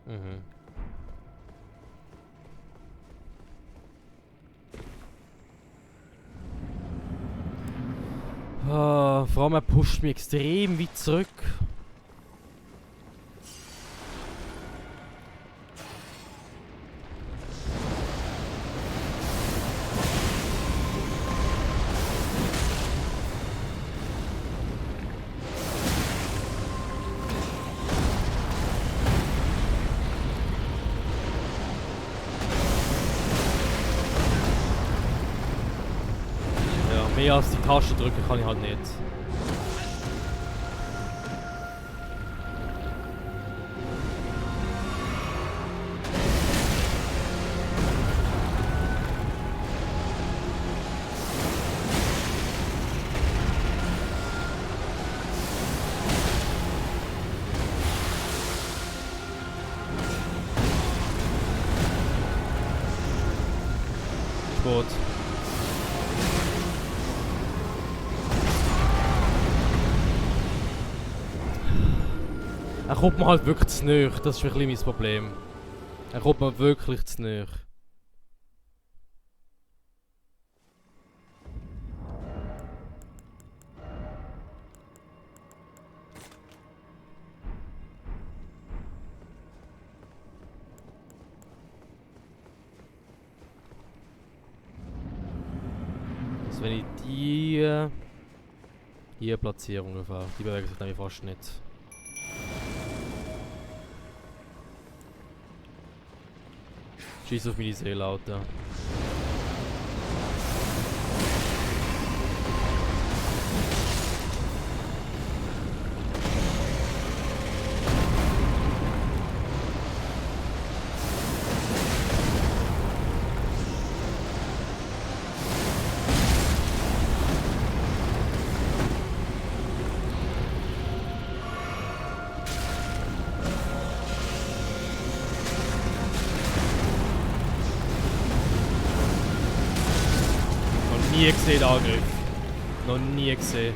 Mhm. Vor allem er pusht mich extrem weit zurück. Ja, mehr als die Taste drücken kann ich halt nicht. Gut. Er kommt mir halt wirklich zu nahe, das ist ein bisschen mein Problem. Er kommt mir wirklich zu nahe. Also wenn ich die hier platziere ungefähr, die bewegen sich nämlich fast nicht. Scheiß auf meine Seele, Alter. nie gesehen, den Angriff. Noch nie gesehen.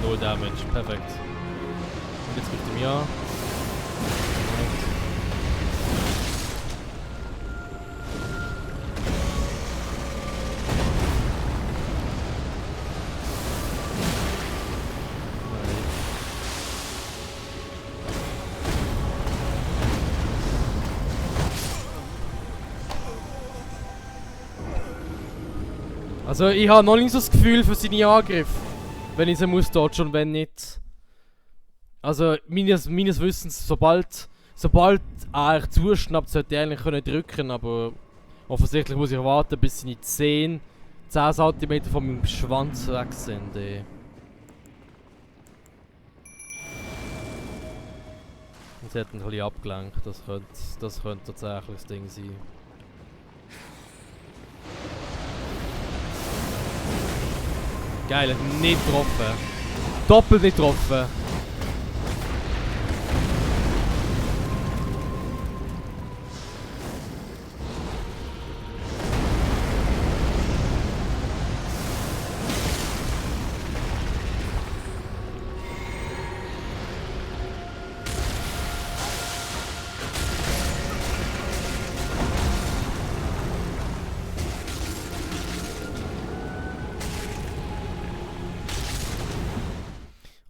No damage, perfekt. Und jetzt greift er mich an. Also ich habe noch nicht so das Gefühl für seine Angriffe. Wenn ich sie muss dodgen und wenn nicht. Also meines Wissens, sobald er zuschnappt, sollte er eigentlich können drücken, aber offensichtlich muss ich warten, bis seine 10 cm von meinem Schwanz weg sind. Und sie hat ihn ein bisschen abgelenkt, das könnte tatsächlich das Ding sein. Geil, nicht getroffen. Doppelt nicht getroffen.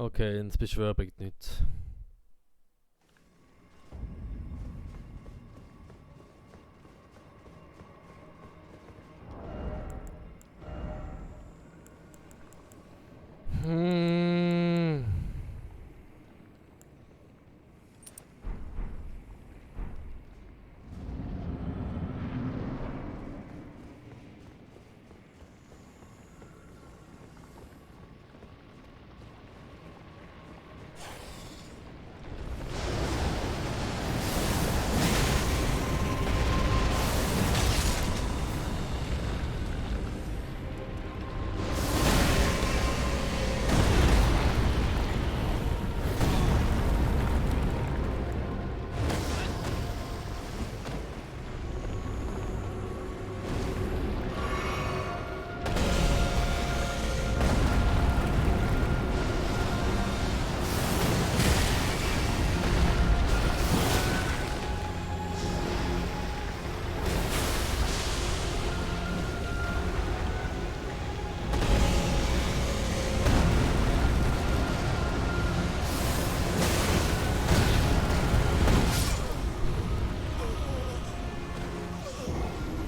Okay, ins Beschwören bringt nichts.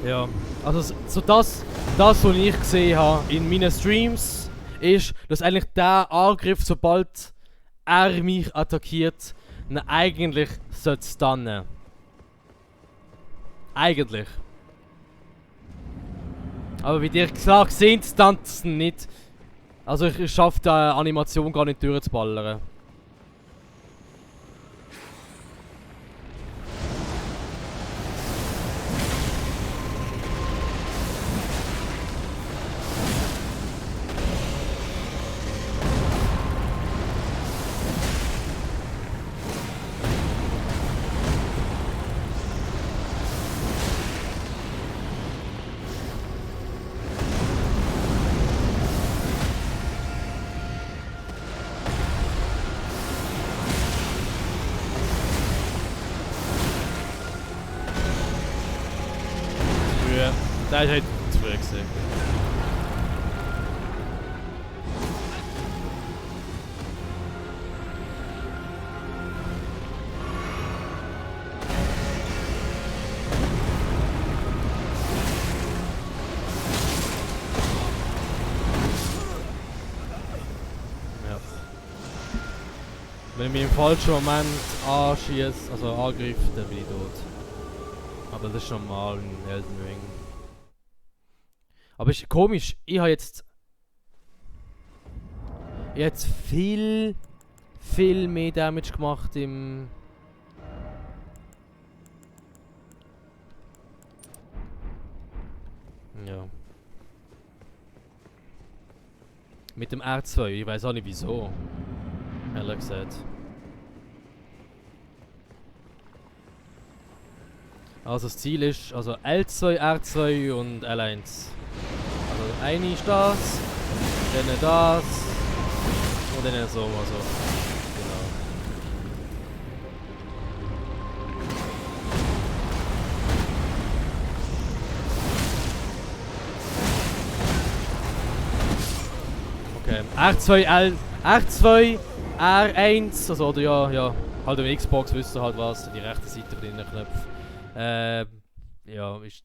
Ja, also so das was ich gesehen habe in meinen Streams, ist, dass eigentlich der Angriff, sobald er mich attackiert, ihn eigentlich sollte stunnen. Eigentlich. Aber wie dir gesagt, sehen stunnt es nicht. Also ich schaffe die Animation gar nicht durchzuballern. Der ist halt zu früh gewesen. Ja. Wenn ich mich im falschen Moment anschieße, also angreife, dann bin ich tot. Aber das ist normal in Elden Ring. Aber ist komisch, ich habe jetzt viel mehr Damage gemacht im... Ja. Mit dem R2. Ich weiß auch nicht wieso. Ehrlich gesagt. Also das Ziel ist also L2, R2 und L1. Also eine ist das, dann das und dann so, also. Genau. Okay. R2, R1, also oder ja, halt auf Xbox wisst ihr halt was, die rechte Seite von den Knöpfen. Ja, ist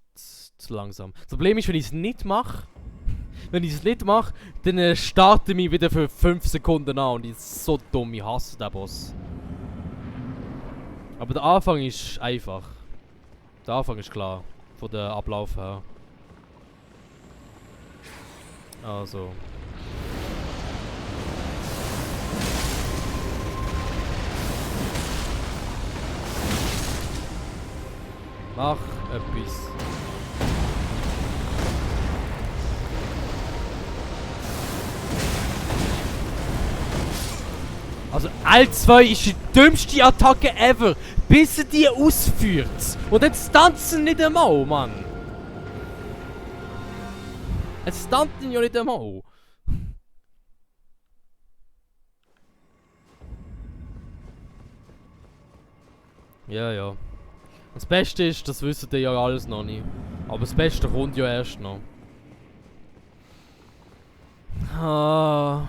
zu langsam. Das Problem ist, wenn ich es nicht mache, dann starte ich mich wieder für 5 Sekunden an und ich ist so dumm, ich hasse den Boss. Aber der Anfang ist einfach. Der Anfang ist klar, von der Ablauf her. Also. Mach etwas. Also L2 ist die dümmste Attacke ever, bis er die ausführt. Und jetzt tanzen nicht einmal, Mann. Es tanzen ja nicht einmal. Ja. Das Beste ist, das wisst ihr ja alles noch nicht. Aber das Beste kommt ja erst noch. Ah.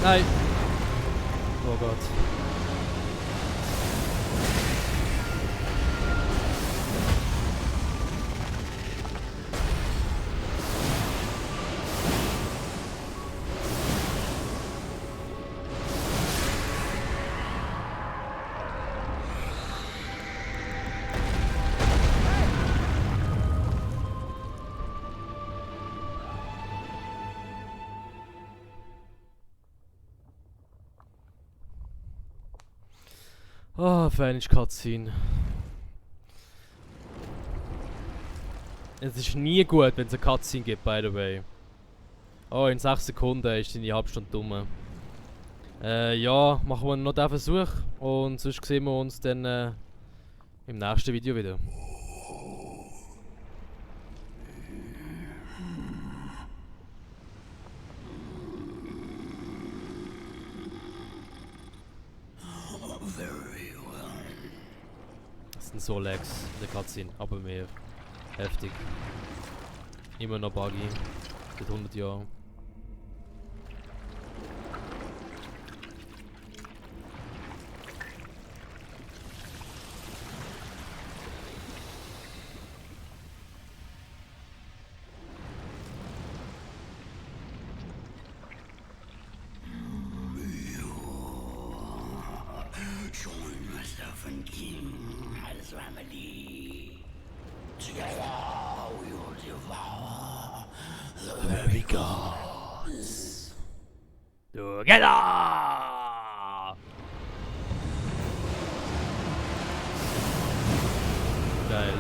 Nein. Oh Gott. Oh, Finish Cutscene. Es ist nie gut, wenn es eine Cutscene gibt, by the way. Oh, in 6 Sekunden ist deine Halbstunde dumm. Ja, machen wir noch den Versuch. Und sonst sehen wir uns dann im nächsten Video wieder. Das sind so Lags in der Cutscene, aber mehr heftig. Immer noch buggy. Seit 100 Jahren. Join myself and King as family. Together we will devour the very gods. Together! Geil.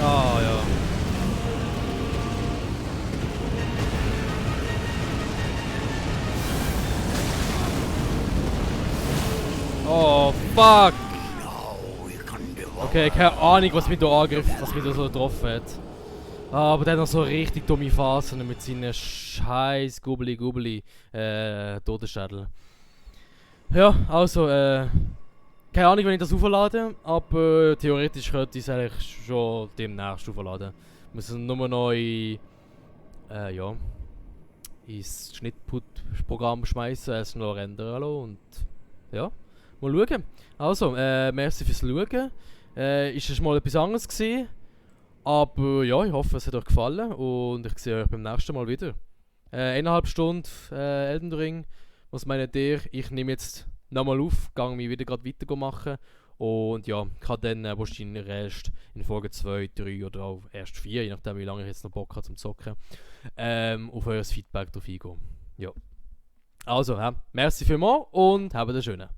Ah, ja. Oh, fuck! Okay, keine Ahnung, was mich da angegriffen, was mich da so getroffen hat. Ah, aber der hat noch so richtig dumme Phasen mit seinen scheiß Gubbeli Totenschädel. Ja, also, keine Ahnung, wenn ich das auflade, aber theoretisch könnte ich es eigentlich schon demnächst aufladen. Ich muss es nur noch ja, ins Schnittprogramm schmeißen, es noch rendern lassen und ja, mal schauen. Also, merci fürs Schauen. Ist es mal etwas anderes gewesen, aber ja, ich hoffe, es hat euch gefallen und ich sehe euch beim nächsten Mal wieder. 1,5 Stunden Elden Ring. Was meint ihr? Ich nehme jetzt nochmal auf, gehe mich wieder gerade weiter machen und ja, kann dann wahrscheinlich erst in Folge 2, 3 oder auch erst 4, je nachdem wie lange ich jetzt noch Bock habe zum Zocken, auf euer Feedback drauf eingehen. Ja. Also, merci vielmals und habt einen schönen.